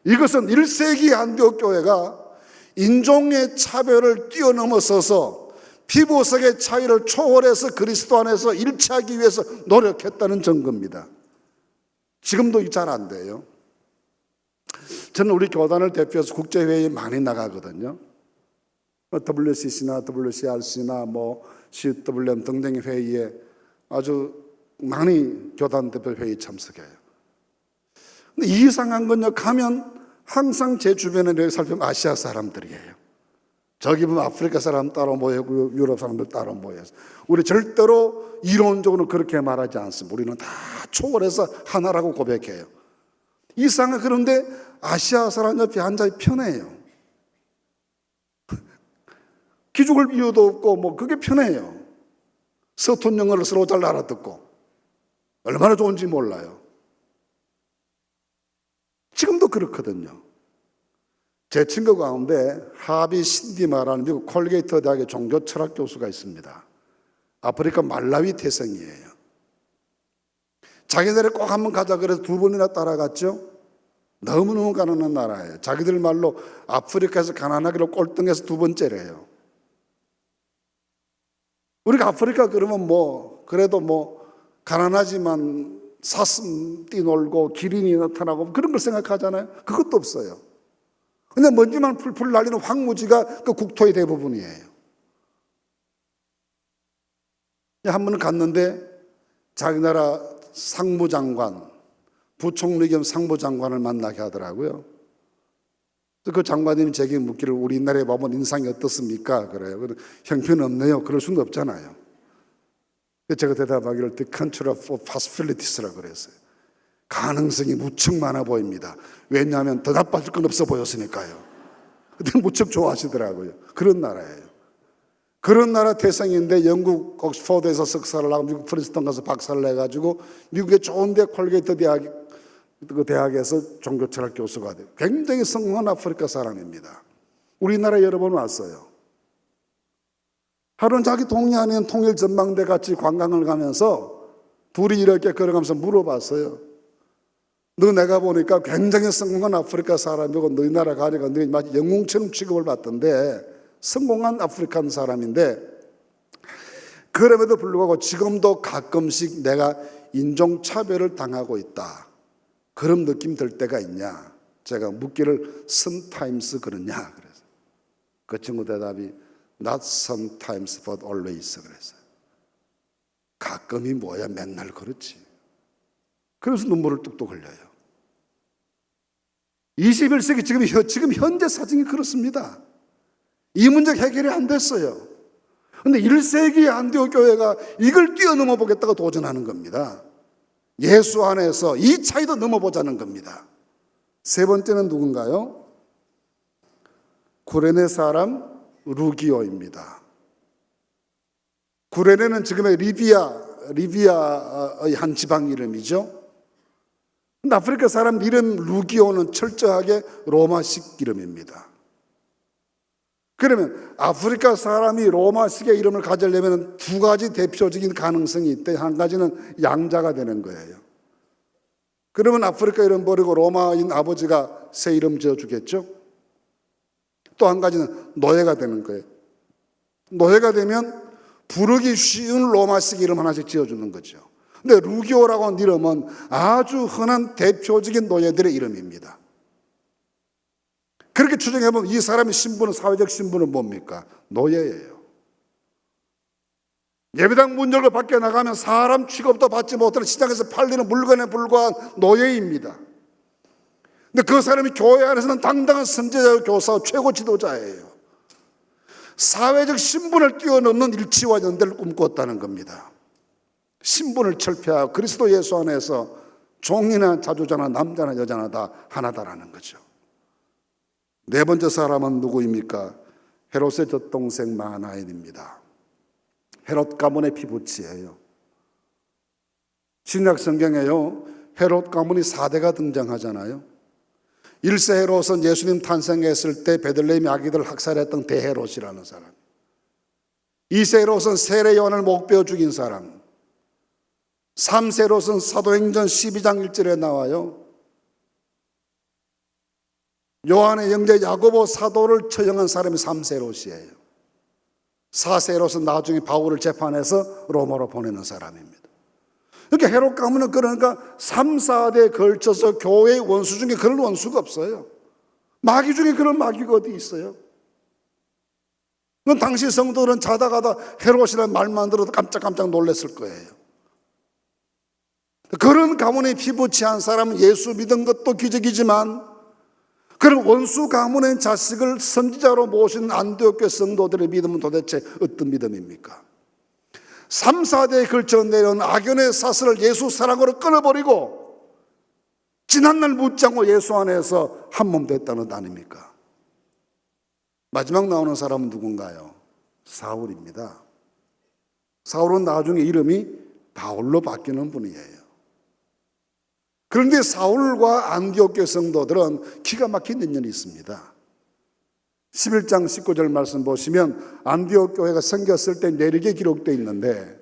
이것은 1세기 안디옥 교회가 인종의 차별을 뛰어넘어서서 피부색의 차이를 초월해서 그리스도 안에서 일치하기 위해서 노력했다는 증거입니다. 지금도 잘 안 돼요. 저는 우리 교단을 대표해서 국제회의에 많이 나가거든요. WCC나 WCRC나 CWM 등등의 회의에 아주 많이 교단 대표 회의 참석해요. 근데 이상한 건요, 가면 항상 제 주변에 이렇게 살펴보면 아시아 사람들이에요. 저기 보면 아프리카 사람 따로 모이고 유럽 사람들 따로 모여서 우리 절대로 이론적으로 그렇게 말하지 않습니다. 우리는 다 초월해서 하나라고 고백해요. 이상하. 그런데 아시아 사람 옆에 앉아 편해요. 기죽을 이유도 없고 뭐 그게 편해요. 서툰 영어를 서로 잘 알아듣고 얼마나 좋은지 몰라요. 지금도 그렇거든요. 제 친구 가운데 하비 신디마라는 미국 콜게이트 대학의 종교 철학 교수가 있습니다. 아프리카 말라위 태생이에요. 자기들이 꼭 한번 가자 그래서 2번이나 따라갔죠. 너무너무 가난한 나라예요. 자기들 말로 아프리카에서 가난하기로 꼴등해서 2번째래요. 우리가 아프리카 그러면 뭐 그래도 뭐 가난하지만 사슴 뛰놀고 기린이 나타나고 그런 걸 생각하잖아요. 그것도 없어요. 그냥 먼지만 풀풀 날리는 황무지가 그 국토의 대부분이에요. 한 번은 갔는데 자기 나라 상무장관, 부총리 겸 상무장관을 만나게 하더라고요. 그 장관님이 제게 묻기를 우리나라에 보면 인상이 어떻습니까? 그래요. 형편없네요. 그럴 수는 없잖아요. 제가 대답하기를 The country of possibilities라고 그랬어요. 가능성이 무척 많아 보입니다. 왜냐하면 더 나빠질 건 없어 보였으니까요. 근데 무척 좋아하시더라고요. 그런 나라예요. 그런 나라 태생인데 영국 옥스퍼드에서 석사를 하고 미국 프린스턴 가서 박사를 해가지고 미국의 좋은 대 콜게이트 대학에서 종교철학 교수가 돼요. 굉장히 성공한 아프리카 사람입니다. 우리나라에 여러 번 왔어요. 하루는 자기 동네 안에 있는 통일 전망대 같이 관광을 가면서 둘이 이렇게 걸어가면서 물어봤어요. 너 내가 보니까 굉장히 성공한 아프리카 사람이고 너희 나라 가니까 너희 마치 영웅처럼 취급을 받던데 성공한 아프리칸 사람인데 그럼에도 불구하고 지금도 가끔씩 내가 인종차별을 당하고 있다. 그런 느낌 들 때가 있냐? 제가 묻기를 sometimes 그러냐? 그래서 그 친구 대답이 not sometimes but always 그랬어요. 가끔이 뭐야? 맨날 그렇지. 그래서 눈물을 뚝뚝 흘려요. 21세기 지금 현재 사정이 그렇습니다. 이 문제 해결이 안 됐어요. 그런데 1세기 안디옥 교회가 이걸 뛰어넘어 보겠다고 도전하는 겁니다. 예수 안에서 이 차이도 넘어보자는 겁니다. 세 번째는 누군가요? 구레네 사람 루기오입니다. 구레네는 지금의 리비아의 한 지방 이름이죠. 근데 아프리카 사람 이름 루기오는 철저하게 로마식 이름입니다. 그러면 아프리카 사람이 로마식의 이름을 가지려면 두 가지 대표적인 가능성이 있대. 한 가지는 양자가 되는 거예요. 그러면 아프리카 이름 버리고 로마인 아버지가 새 이름 지어주겠죠. 또 한 가지는 노예가 되는 거예요. 노예가 되면 부르기 쉬운 로마식 이름 하나씩 지어주는 거죠. 근데 루기오라고 하는 이름은 아주 흔한 대표적인 노예들의 이름입니다. 그렇게 추정해보면 이 사람의 신분은, 사회적 신분은 뭡니까? 노예예요. 예배당 문 열고 밖에 나가면 사람 취급도 받지 못하는 시장에서 팔리는 물건에 불과한 노예입니다. 근데 그 사람이 교회 안에서는 당당한 선지자요, 교사, 최고 지도자예요. 사회적 신분을 뛰어넘는 일치와 연대를 꿈꾸었다는 겁니다. 신분을 철폐하고 그리스도 예수 안에서 종이나 자주자나 남자나 여자나 다 하나다라는 거죠. 네 번째 사람은 누구입니까? 헤롯의 젖동생 마나엘입니다. 헤롯 가문의 피부치예요. 신약 성경에요, 헤롯 가문이 4대가 등장하잖아요. 1세 헤롯은 예수님 탄생했을 때 베들레헴 아기들을 학살했던 대헤롯이라는 사람. 2세 헤롯은 세례 요한을 목베어 죽인 사람. 3세 헤롯은 사도행전 12장 1절에 나와요. 요한의 형제 야고보 사도를 처형한 사람이 3세 헤롯이에요. 4세 헤롯은 나중에 바울을 재판해서 로마로 보내는 사람입니다. 이렇게 헤롯 가문은 그러니까 3, 4대에 걸쳐서 교회의 원수 중에 그런 원수가 없어요. 마귀 중에 그런 마귀가 어디 있어요? 그건 당시 성도들은 자다가다 헤롯이라는 말만 들어도 깜짝깜짝 놀랐을 거예요. 그런 가문의 피부치한 사람은 예수 믿은 것도 기적이지만 그런 원수 가문의 자식을 선지자로 모신 안디옥 교회 성도들의 믿음은 도대체 어떤 믿음입니까? 3, 4대에 걸쳐 내려온 악연의 사슬을 예수 사랑으로 끊어버리고 지난날 묻지 않고 예수 안에서 한 몸 됐다는 뜻 아닙니까? 마지막 나오는 사람은 누군가요? 사울입니다. 사울은 나중에 이름이 바울로 바뀌는 분이에요. 그런데 사울과 안디옥 교회 성도들은 기가 막힌 인연이 있습니다. 11장 19절 말씀 보시면 안디옥 교회가 생겼을 때 내리게 기록되어 있는데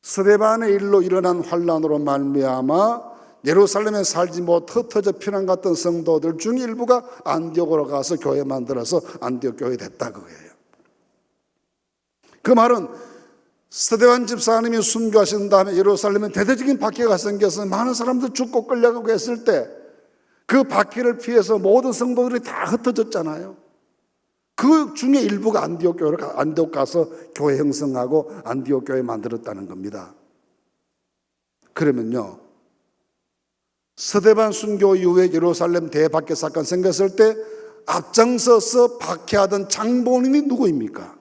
스데반의 일로 일어난 환란으로 말미암아 예루살렘에 살지 못 흩어져 피난 갔던 성도들 중 일부가 안디옥으로 가서 교회 만들어서 안디옥 교회 됐다 그거예요. 그 말은 스데반 집사님이 순교하신 다음에 예루살렘에 대대적인 박해가 생겨서 많은 사람들 죽고 끌려가고 했을 때 그 박해를 피해서 모든 성도들이 다 흩어졌잖아요. 그 중에 일부가 안디옥 가서 교회 형성하고 안디옥 교회 만들었다는 겁니다. 그러면요, 스데반 순교 이후에 예루살렘 대박해 사건 생겼을 때 앞장서서 박해하던 장본인이 누구입니까?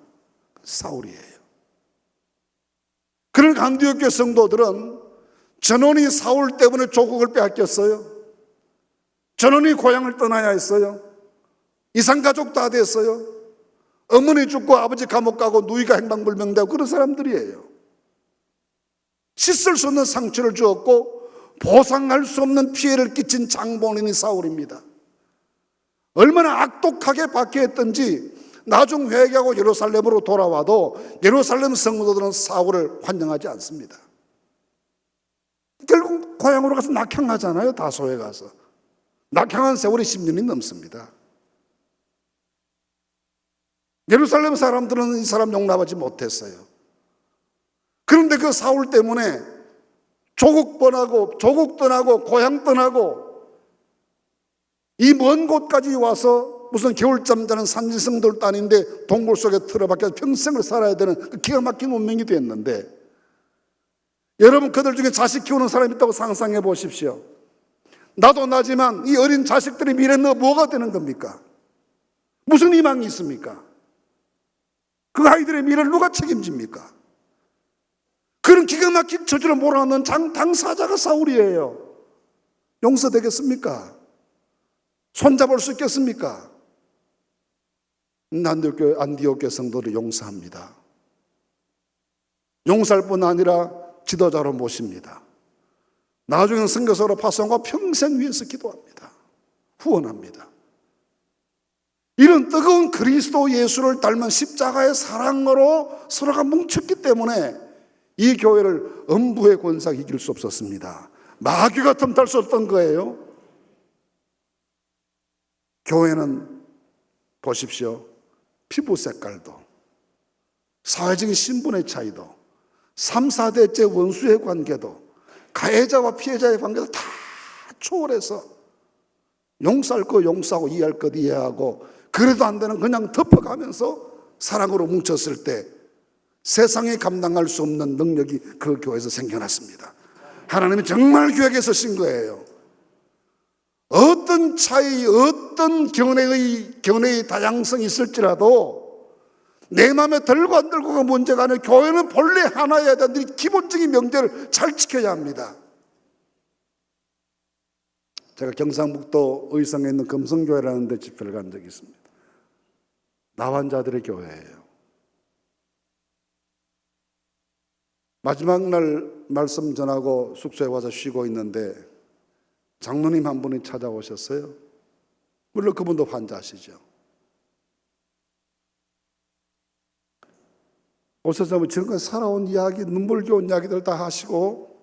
사울이에요. 그러니까 안디옥 교회 성도들은 전원이 사울 때문에 조국을 빼앗겼어요. 전원이 고향을 떠나야 했어요. 이산가족 다 됐어요. 어머니 죽고 아버지 감옥 가고 누이가 행방불명되고 그런 사람들이에요. 씻을 수 없는 상처를 주었고 보상할 수 없는 피해를 끼친 장본인이 사울입니다. 얼마나 악독하게 박해했던지 나중 회개하고 예루살렘으로 돌아와도 예루살렘 성도들은 사울을 환영하지 않습니다. 결국 고향으로 가서 낙향하잖아요. 다소에 가서 낙향한 세월이 10년이 넘습니다. 예루살렘 사람들은 이 사람 용납하지 못했어요. 그런데 그 사울 때문에 조국 떠나고 고향 떠나고 이 먼 곳까지 와서 무슨 겨울잠 자는 산지성들도 아닌데 동굴 속에 틀어박혀서 평생을 살아야 되는 그 기가 막힌 운명이 됐는데, 여러분 그들 중에 자식 키우는 사람이 있다고 상상해 보십시오. 나도 나지만 이 어린 자식들의 미래는 뭐가 되는 겁니까? 무슨 희망이 있습니까? 그 아이들의 미래를 누가 책임집니까? 그런 기가 막힌 저주를 몰아넣는 당사자가 사울이에요. 용서되겠습니까? 손잡을 수 있겠습니까? 안디옥 교회 성도를 용서합니다. 용서할 뿐 아니라 지도자로 모십니다. 나중에는 선교사로 파송하고 평생 위해서 기도합니다. 후원합니다. 이런 뜨거운 그리스도 예수를 닮은 십자가의 사랑으로 서로가 뭉쳤기 때문에 이 교회를 음부의 권세가 이길 수 없었습니다. 마귀가 틈탈 수 없던 거예요. 교회는 보십시오. 피부 색깔도, 사회적인 신분의 차이도, 3, 4대째 원수의 관계도, 가해자와 피해자의 관계도 다 초월해서 용서할 거 용서하고 이해할 것 이해하고, 그래도 안 되는 그냥 덮어가면서 사랑으로 뭉쳤을 때 세상에 감당할 수 없는 능력이 그 교회에서 생겨났습니다. 하나님이 정말 귀하게 쓰신 거예요. 어떤 차이, 어떤 견해의 다양성이 있을지라도 내 마음에 들고 안 들고가 문제가 아니라 교회는 본래 하나여야 되는 기본적인 명제를 잘 지켜야 합니다. 제가 경상북도 의성에 있는 금성교회라는 데 집회를 간 적이 있습니다. 나환자들의 교회예요. 마지막 날 말씀 전하고 숙소에 와서 쉬고 있는데 장로님 한 분이 찾아오셨어요. 물론 그분도 환자시죠. 오셔서 지금까지 살아온 이야기, 눈물겨운 이야기들 다 하시고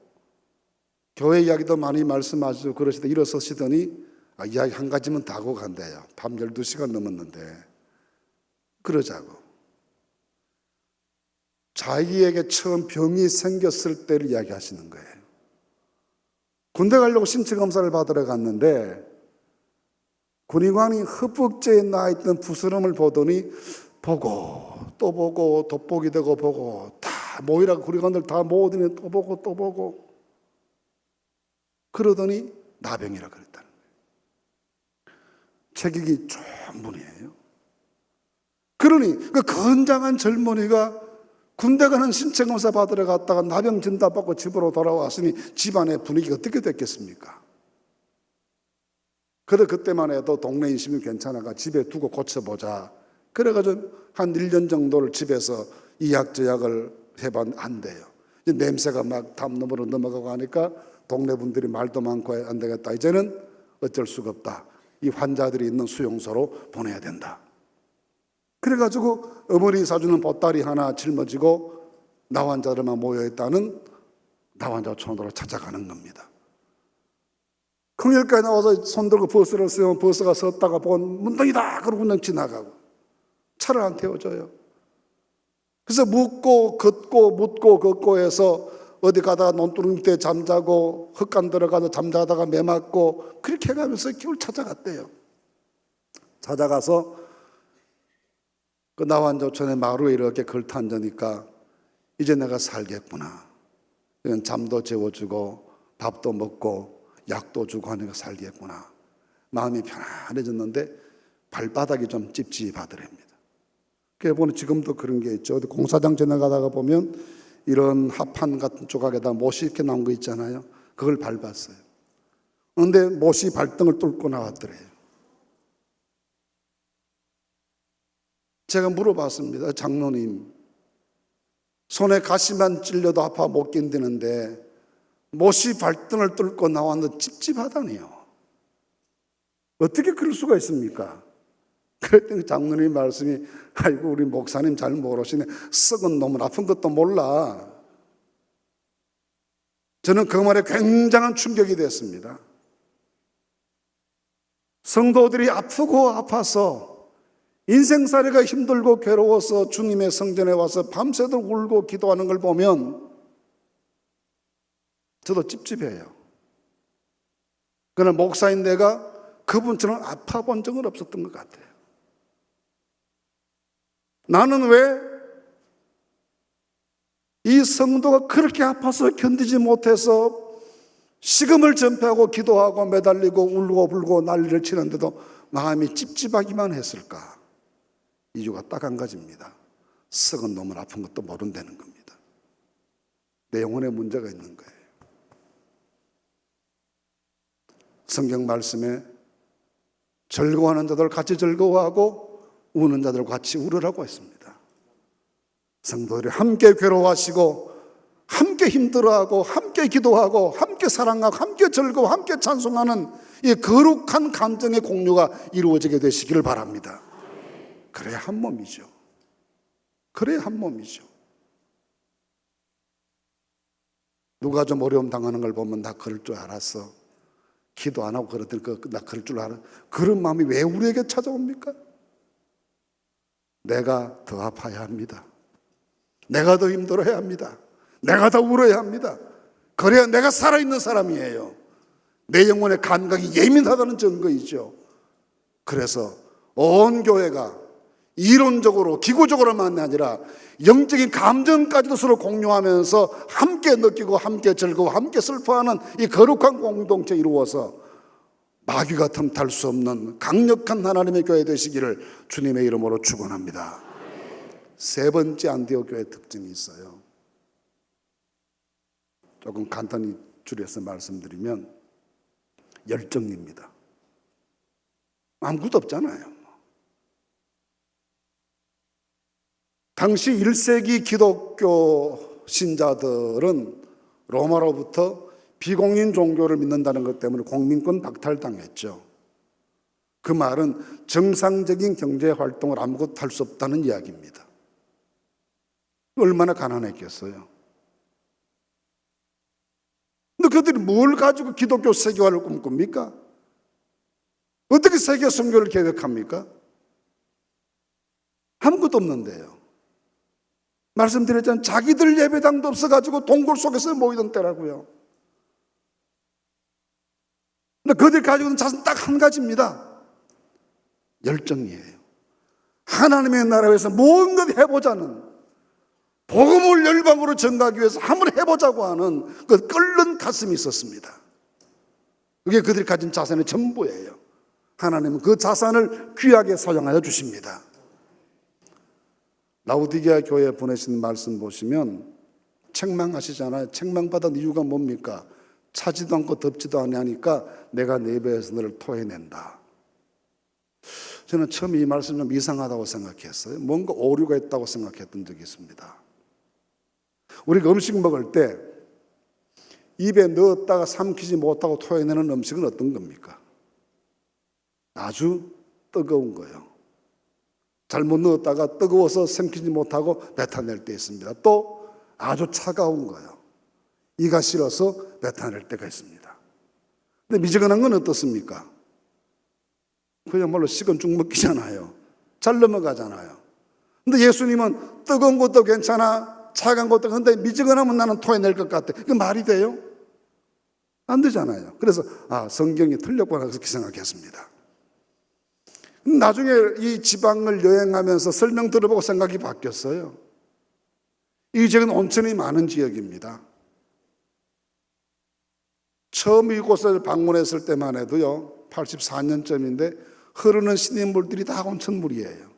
교회 이야기도 많이 말씀하시고 그러시다 일어서시더니 이야기 한 가지면 다 하고 간대요. 밤 12시간 넘었는데 그러자고. 자기에게 처음 병이 생겼을 때를 이야기하시는 거예요. 군대 가려고 신체검사를 받으러 갔는데 군의관이 허벅지에 나있던 부스럼을 보더니 보고 또 보고 돋보기 되고 보고 다 모이라고 군의관들 다 모으더니 또 보고 또 보고 그러더니 나병이라 그랬다는 거예요. 체격이 좋은 분이에요. 그러니 그 건장한 젊은이가 군대 가는 신체검사 받으러 갔다가 나병 진단받고 집으로 돌아왔으니 집안의 분위기가 어떻게 됐겠습니까? 그래 그때만 해도 동네 인심이 괜찮아가 집에 두고 고쳐보자. 그래가지고 한 1년 정도를 집에서 이 약 저 약을 해봤는데 안 돼요. 이제 냄새가 막 담nom으로 넘어가고 하니까 동네 분들이 말도 많고 안 되겠다. 이제는 어쩔 수가 없다. 이 환자들이 있는 수용소로 보내야 된다. 그래가지고 어머니 사주는 보따리 하나 짊어지고 나 환자들만 모여있다는 나 환자촌으로 찾아가는 겁니다. 큰일까지 나와서 손들고 버스를 쓰면 버스가 섰다가 본 문둥이다 그러고 그냥 지나가고 차를 안 태워줘요. 그래서 묻고 걷고 해서 어디 가다가 논두렁 밑에 잠자고 흙간 들어가서 잠자다가 매 맞고 그렇게 해가면서 겨울 찾아갔대요. 찾아가서 그 나환조천의 마루에 이렇게 걸터 앉으니까 이제 내가 살겠구나. 잠도 재워주고 밥도 먹고 약도 주고 하니까 살겠구나. 마음이 편안해졌는데 발바닥이 좀 찝찝하더랍니다. 그래 보면 지금도 그런 게 있죠. 어디 공사장 지나가다가 보면 이런 합판 같은 조각에다 못이 이렇게 나온 거 있잖아요. 그걸 밟았어요. 그런데 못이 발등을 뚫고 나왔더래요. 제가 물어봤습니다. 장로님, 손에 가시만 찔려도 아파 못 견디는데 못이 발등을 뚫고 나왔는데 찝찝하다니요. 어떻게 그럴 수가 있습니까? 그랬더니 장로님 말씀이 아이고 우리 목사님 잘 모르시네. 썩은 놈은 아픈 것도 몰라. 저는 그 말에 굉장한 충격이 됐습니다. 성도들이 아프고 아파서 인생살이가 힘들고 괴로워서 주님의 성전에 와서 밤새도록 울고 기도하는 걸 보면 저도 찝찝해요. 그러나 목사인 내가 그분처럼 아파 본 적은 없었던 것 같아요. 나는 왜 이 성도가 그렇게 아파서 견디지 못해서 식음을 전폐하고 기도하고 매달리고 울고 불고 난리를 치는데도 마음이 찝찝하기만 했을까? 이유가 딱 한 가지입니다. 썩은 놈은 아픈 것도 모른다는 겁니다. 내 영혼에 문제가 있는 거예요. 성경 말씀에 즐거워하는 자들 같이 즐거워하고 우는 자들 같이 울으라고 했습니다. 성도들이 함께 괴로워하시고 함께 힘들어하고 함께 기도하고 함께 사랑하고 함께 즐거워 함께 찬송하는 이 거룩한 감정의 공유가 이루어지게 되시기를 바랍니다. 그래야 한 몸이죠. 그래야 한 몸이죠. 누가 좀 어려움 당하는 걸 보면 나 그럴 줄 알았어. 기도 안 하고 그러더니 나 그럴 줄 알아. 그런 마음이 왜 우리에게 찾아옵니까? 내가 더 아파야 합니다. 내가 더 힘들어야 합니다. 내가 더 울어야 합니다. 그래야 내가 살아있는 사람이에요. 내 영혼의 감각이 예민하다는 증거이죠. 그래서 온 교회가 이론적으로 기구적으로만 아니라 영적인 감정까지도 서로 공유하면서 함께 느끼고 함께 즐거워 함께 슬퍼하는 이 거룩한 공동체 이루어서 마귀가 틈탈 수 없는 강력한 하나님의 교회 되시기를 주님의 이름으로 축원합니다. 세 번째 안디옥 교회 특징이 있어요. 조금 간단히 줄여서 말씀드리면 열정입니다. 아무것도 없잖아요. 당시 1세기 기독교 신자들은 로마로부터 비공인 종교를 믿는다는 것 때문에 공민권 박탈당했죠. 그 말은 정상적인 경제 활동을 아무것도 할 수 없다는 이야기입니다. 얼마나 가난했겠어요. 근데 그들이 뭘 가지고 기독교 세계화를 꿈꿉니까? 어떻게 세계 선교를 계획합니까? 아무것도 없는데요. 말씀드렸잖아요. 자기들 예배당도 없어가지고 동굴 속에서 모이던 때라고요. 근데 그들이 가지고 있는 자세는 딱 한 가지입니다. 열정이에요. 하나님의 나라에서 뭔가 해보자는, 복음을 열방으로 전가하기 위해서 한번 해보자고 하는 그 끓는 가슴이 있었습니다. 그게 그들이 가진 자산의 전부예요. 하나님은 그 자산을 귀하게 사용하여 주십니다. 라우디게아 교회에 보내신 말씀 보시면 책망하시잖아요. 책망받은 이유가 뭡니까? 차지도 않고 덥지도 않으니까 내가 네 배에서 너를 토해낸다. 저는 처음에 이 말씀 좀 이상하다고 생각했어요. 뭔가 오류가 있다고 생각했던 적이 있습니다. 우리가 음식 먹을 때 입에 넣었다가 삼키지 못하고 토해내는 음식은 어떤 겁니까? 아주 뜨거운 거예요. 잘못 넣었다가 뜨거워서 삼키지 못하고 뱉어낼 때 있습니다. 또 아주 차가운 거예요. 이가 싫어서 뱉어낼 때가 있습니다. 근데 미지근한 건 어떻습니까? 그야말로 식은 죽 먹기잖아요. 잘 넘어가잖아요. 근데 예수님은 뜨거운 것도 괜찮아, 차가운 것도, 근데 미지근하면 나는 토해낼 것 같아. 그 말이 돼요? 안 되잖아요. 그래서 성경이 틀렸구나 그렇게 생각했습니다. 나중에 이 지방을 여행하면서 설명 들어보고 생각이 바뀌었어요. 이 지역은 온천이 많은 지역입니다. 처음 이곳을 방문했을 때만 해도요, 84년쯤인데 흐르는 시냇물들이 다 온천물이에요.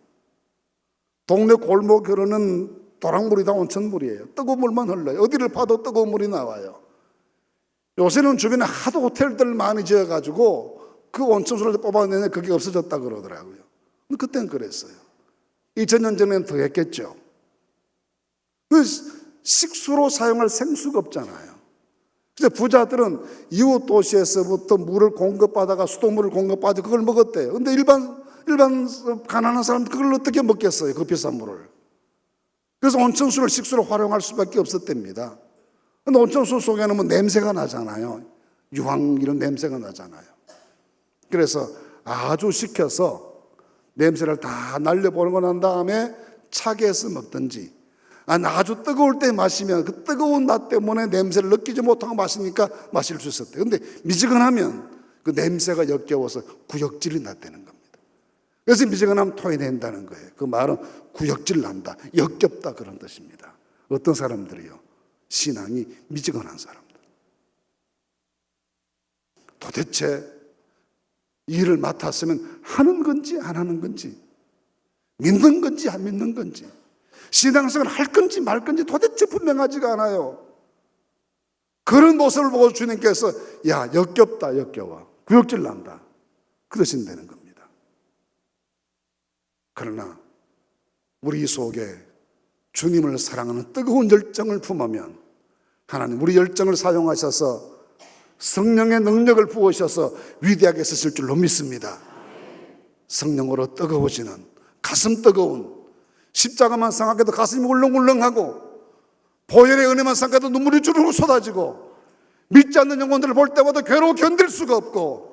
동네 골목 흐르는 도랑물이 다 온천물이에요. 뜨거운 물만 흘러요. 어디를 봐도 뜨거운 물이 나와요. 요새는 주변에 하도 호텔들 많이 지어가지고 그 온천수를 뽑아내는데 그게 없어졌다 그러더라고요. 근데 그때는 그랬어요. 2000년 전에는 더 했겠죠. 그 식수로 사용할 생수가 없잖아요. 그래서 부자들은 이웃 도시에서부터 물을 공급받아가 수돗물을 공급받아 그걸 먹었대요. 근데 일반 가난한 사람들 그걸 어떻게 먹겠어요? 그 비싼 물을. 그래서 온천수를 식수로 활용할 수밖에 없었답니다. 근데 온천수 속에는 뭐 냄새가 나잖아요. 유황 이런 냄새가 나잖아요. 그래서 아주 식혀서 냄새를 다 날려보내고 난 다음에 차게 해서 먹든지 아주 뜨거울 때 마시면 그 뜨거운 맛 때문에 냄새를 느끼지 못하고 마시니까 마실 수 있었대요. 근데 미지근하면 그 냄새가 역겨워서 구역질이 났다는 겁니다. 그래서 미지근하면 토해낸다는 거예요. 그 말은 구역질 난다, 역겹다 그런 뜻입니다. 어떤 사람들이요? 신앙이 미지근한 사람들. 도대체 일을 맡았으면 하는 건지 안 하는 건지, 믿는 건지 안 믿는 건지, 신앙생활을 할 건지 말 건지 도대체 분명하지가 않아요. 그런 모습을 보고 주님께서 야 역겹다, 역겨워, 구역질 난다 그러신다는 겁니다. 그러나 우리 속에 주님을 사랑하는 뜨거운 열정을 품으면 하나님 우리 열정을 사용하셔서 성령의 능력을 부으셔서 위대하게 쓰실 줄로 믿습니다. 성령으로 뜨거워지는, 가슴 뜨거운, 십자가만 생각해도 가슴이 울렁울렁하고 보혈의 은혜만 생각해도 눈물이 주르륵 쏟아지고 믿지 않는 영혼들을 볼 때마다 괴로워 견딜 수가 없고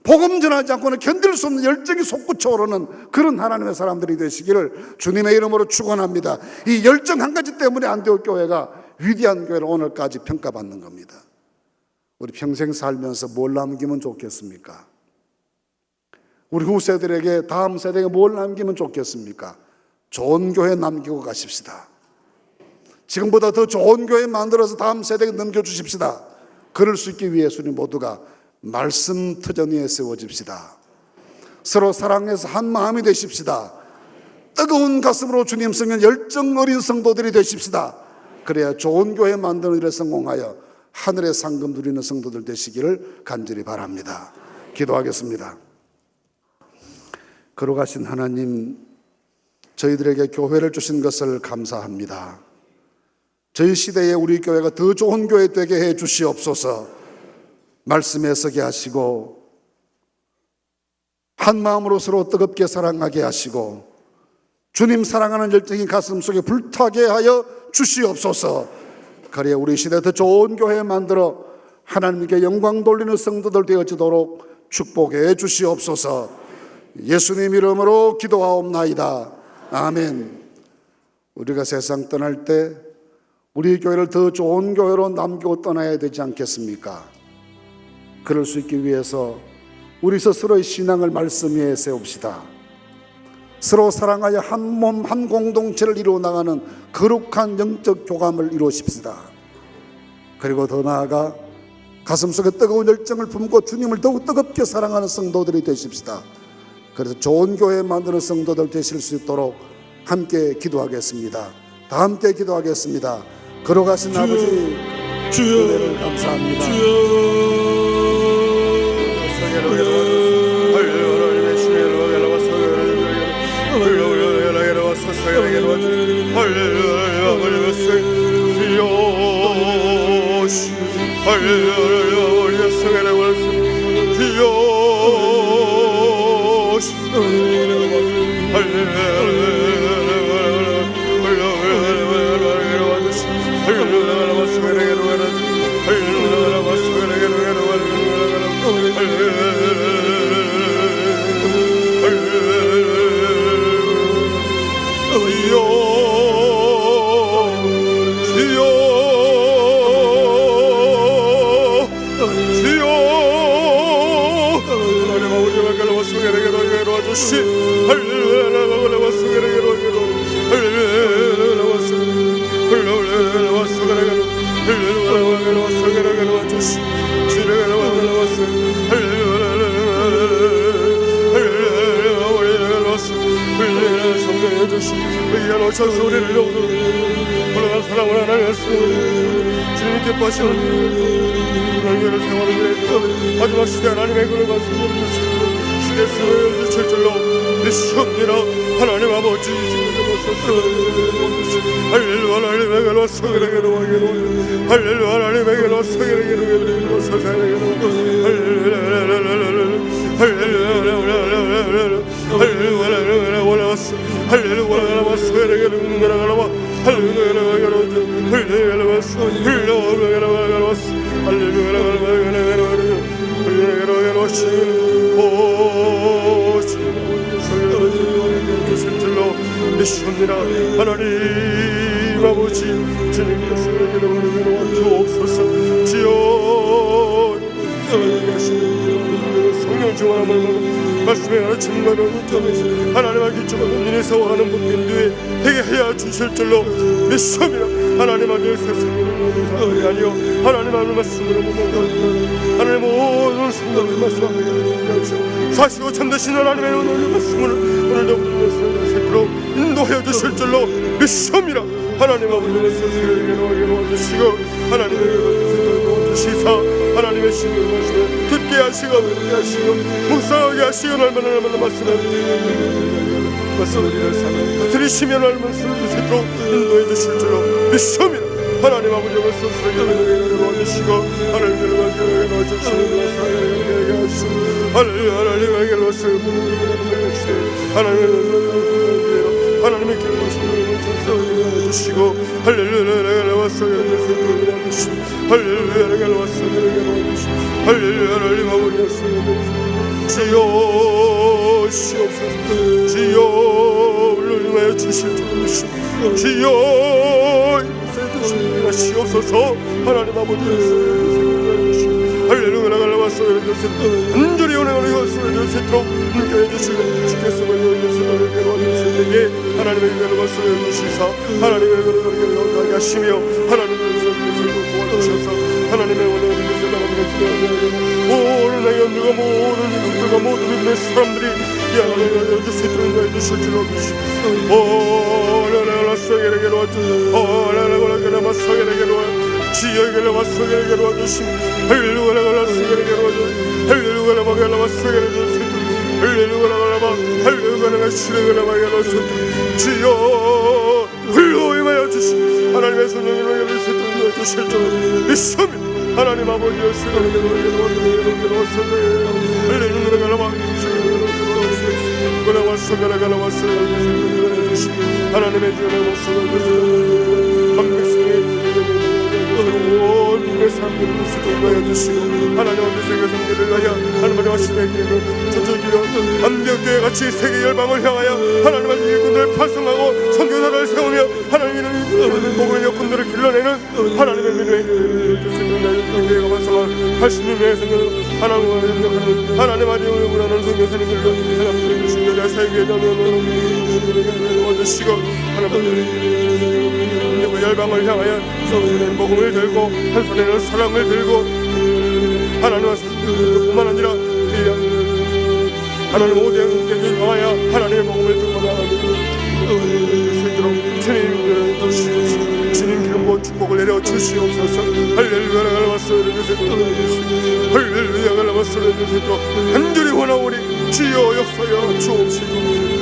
복음 전하지 않고는 견딜 수 없는 열정이 솟구쳐 오르는 그런 하나님의 사람들이 되시기를 주님의 이름으로 축원합니다. 이 열정 한 가지 때문에 안디옥 교회가 위대한 교회로 오늘까지 평가받는 겁니다. 우리 평생 살면서 뭘 남기면 좋겠습니까? 우리 후세들에게, 다음 세대에게 뭘 남기면 좋겠습니까? 좋은 교회 남기고 가십시다. 지금보다 더 좋은 교회 만들어서 다음 세대에게 넘겨주십시다. 그럴 수 있기 위해 우리 모두가 말씀 터전 위에 세워집시다. 서로 사랑해서 한 마음이 되십시다. 뜨거운 가슴으로 주님 성령 열정 어린 성도들이 되십시다. 그래야 좋은 교회 만드는 일에 성공하여 하늘의 상금 누리는 성도들 되시기를 간절히 바랍니다. 기도하겠습니다. 거룩하신 하나님, 저희들에게 교회를 주신 것을 감사합니다. 저희 시대에 우리 교회가 더 좋은 교회 되게 해 주시옵소서. 말씀에 서게 하시고 한 마음으로 서로 뜨겁게 사랑하게 하시고 주님 사랑하는 열정이 가슴 속에 불타게 하여 주시옵소서. 그래야 우리 시대 더 좋은 교회 만들어 하나님께 영광 돌리는 성도들 되어지도록 축복해 주시옵소서. 예수님 이름으로 기도하옵나이다. 아멘. 우리가 세상 떠날 때 우리 교회를 더 좋은 교회로 남기고 떠나야 되지 않겠습니까? 그럴 수 있기 위해서 우리 스스로의 신앙을 말씀 위에 세웁시다. 서로 사랑하여 한 몸 한 공동체를 이루어 나가는 거룩한 영적 교감을 이루십시다. 그리고 더 나아가 가슴속에 뜨거운 열정을 품고 주님을 더욱 뜨겁게 사랑하는 성도들이 되십시다. 그래서 좋은 교회 만드는 성도들 되실 수 있도록 함께 기도하겠습니다. 다 함께 기도하겠습니다. 걸어가신 아버지 은혜를 감사합니다. 소리를 내고 올라간 사랑을 하나님께서 주님 기뻐하시는 하나님의 생활을 위해 마지막 시대 하나님의 그를 말씀을 시대 수를 철절로 미시옵니다. 하나님 아버지 할렐루야 하나님에게로 서게로 할렐루야 하나님에게로 서게로 미시옵니다. 하나님 아버지 주님께서 주옵소서. 지어 성령 중원함을 말씀에 하나 증거하며 하나님의 기초가 인해서 하는 분들이 되게 해야 주실 줄로 믿습니다. 하나님 아버지 세상이 아니요 하나님 아버지 말씀으로 하나님 모든 성령의 말씀을 사시고 참되신 하나님의 오늘 말씀을 오늘도 세트로 인도해 주실 줄로 믿습니다. 하나님 아버지 말씀을 주시고 하나님의 시사 하나님의 신의 말씀을 듣게 하시고 묵상하게 하시고 날마다 말씀을 들으시면 날 말씀을 주시도록 인도해 주실 줄로 믿습니다. 하나님 아버지 말씀을 도와주시고 하나님의 말씀을 도와주시고 하나님의 말씀을 하나님의 기름을 주시고 할렐루야 말씀을 주시고 할렐루야 말씀을 주시고 할렐루야 하나님 아버지 지어 시옵소서. 지어 올려주며 주실 줄 믿습니다. 지어 시옵소서. 하나님 아버지 할렐루야 나갈라 왔어요. 은절이 오늘 왔어요. 세트로 인도해 주시고 주께서 말씀을 때에 하나님의 은혜를 왔어요. 주시사 하나님의 은혜를 가게 하시며 하나님의 은혜를 도와주셔서 하나님의 은혜를 모든 애견들과 모든 이들과 모든 믿는 사람들이 이 하나님의 은혜를 세트로 주실 줄로 믿습니다. 오늘날 서게르게로 오늘날 마서게르게로 지역을 와서게르게로 와주심 할렐루야 와서게르게로 와주심 할렐루야 와서게르게로 할렐루야 할렐루야 시르게로 와주심 지역 흘러임하여 주심 하나님의 성령을 위해서 주실 줄 믿습니다. 하나님 아버지의 성령을 하나님의 온 사람들을 인도하여 주시고 하나님 아버지 세계 성계를 위하여 하나님 아버지의 길을 저주기로 암벽교회 같이 세계 열방을 향하여 하나님 아버지 일꾼들을 파송하고 선교사를 세우며 하나님의 복음의 여군들을 길러내는 하나님의 민의 교회가 완성한 80명의 성교를 하나님 아버지 원하는 선교사님들로 하나님 주시며 세계에 얻으시고 하나님 열방을 향하여 한 손에는 복음을 들고 한 손에는 사랑을 들고 하나님의 뿐만 아니라 하나님 모든 교회를 향하여 하나님의 복음을 들고 나아가는 역사여 주시옵소서. 할렐루야 갈라마스를 주시옵소서. 할렐루야 갈라마스를 주시옵소서. 간절히 원하오니 주여 역사여 주옵시고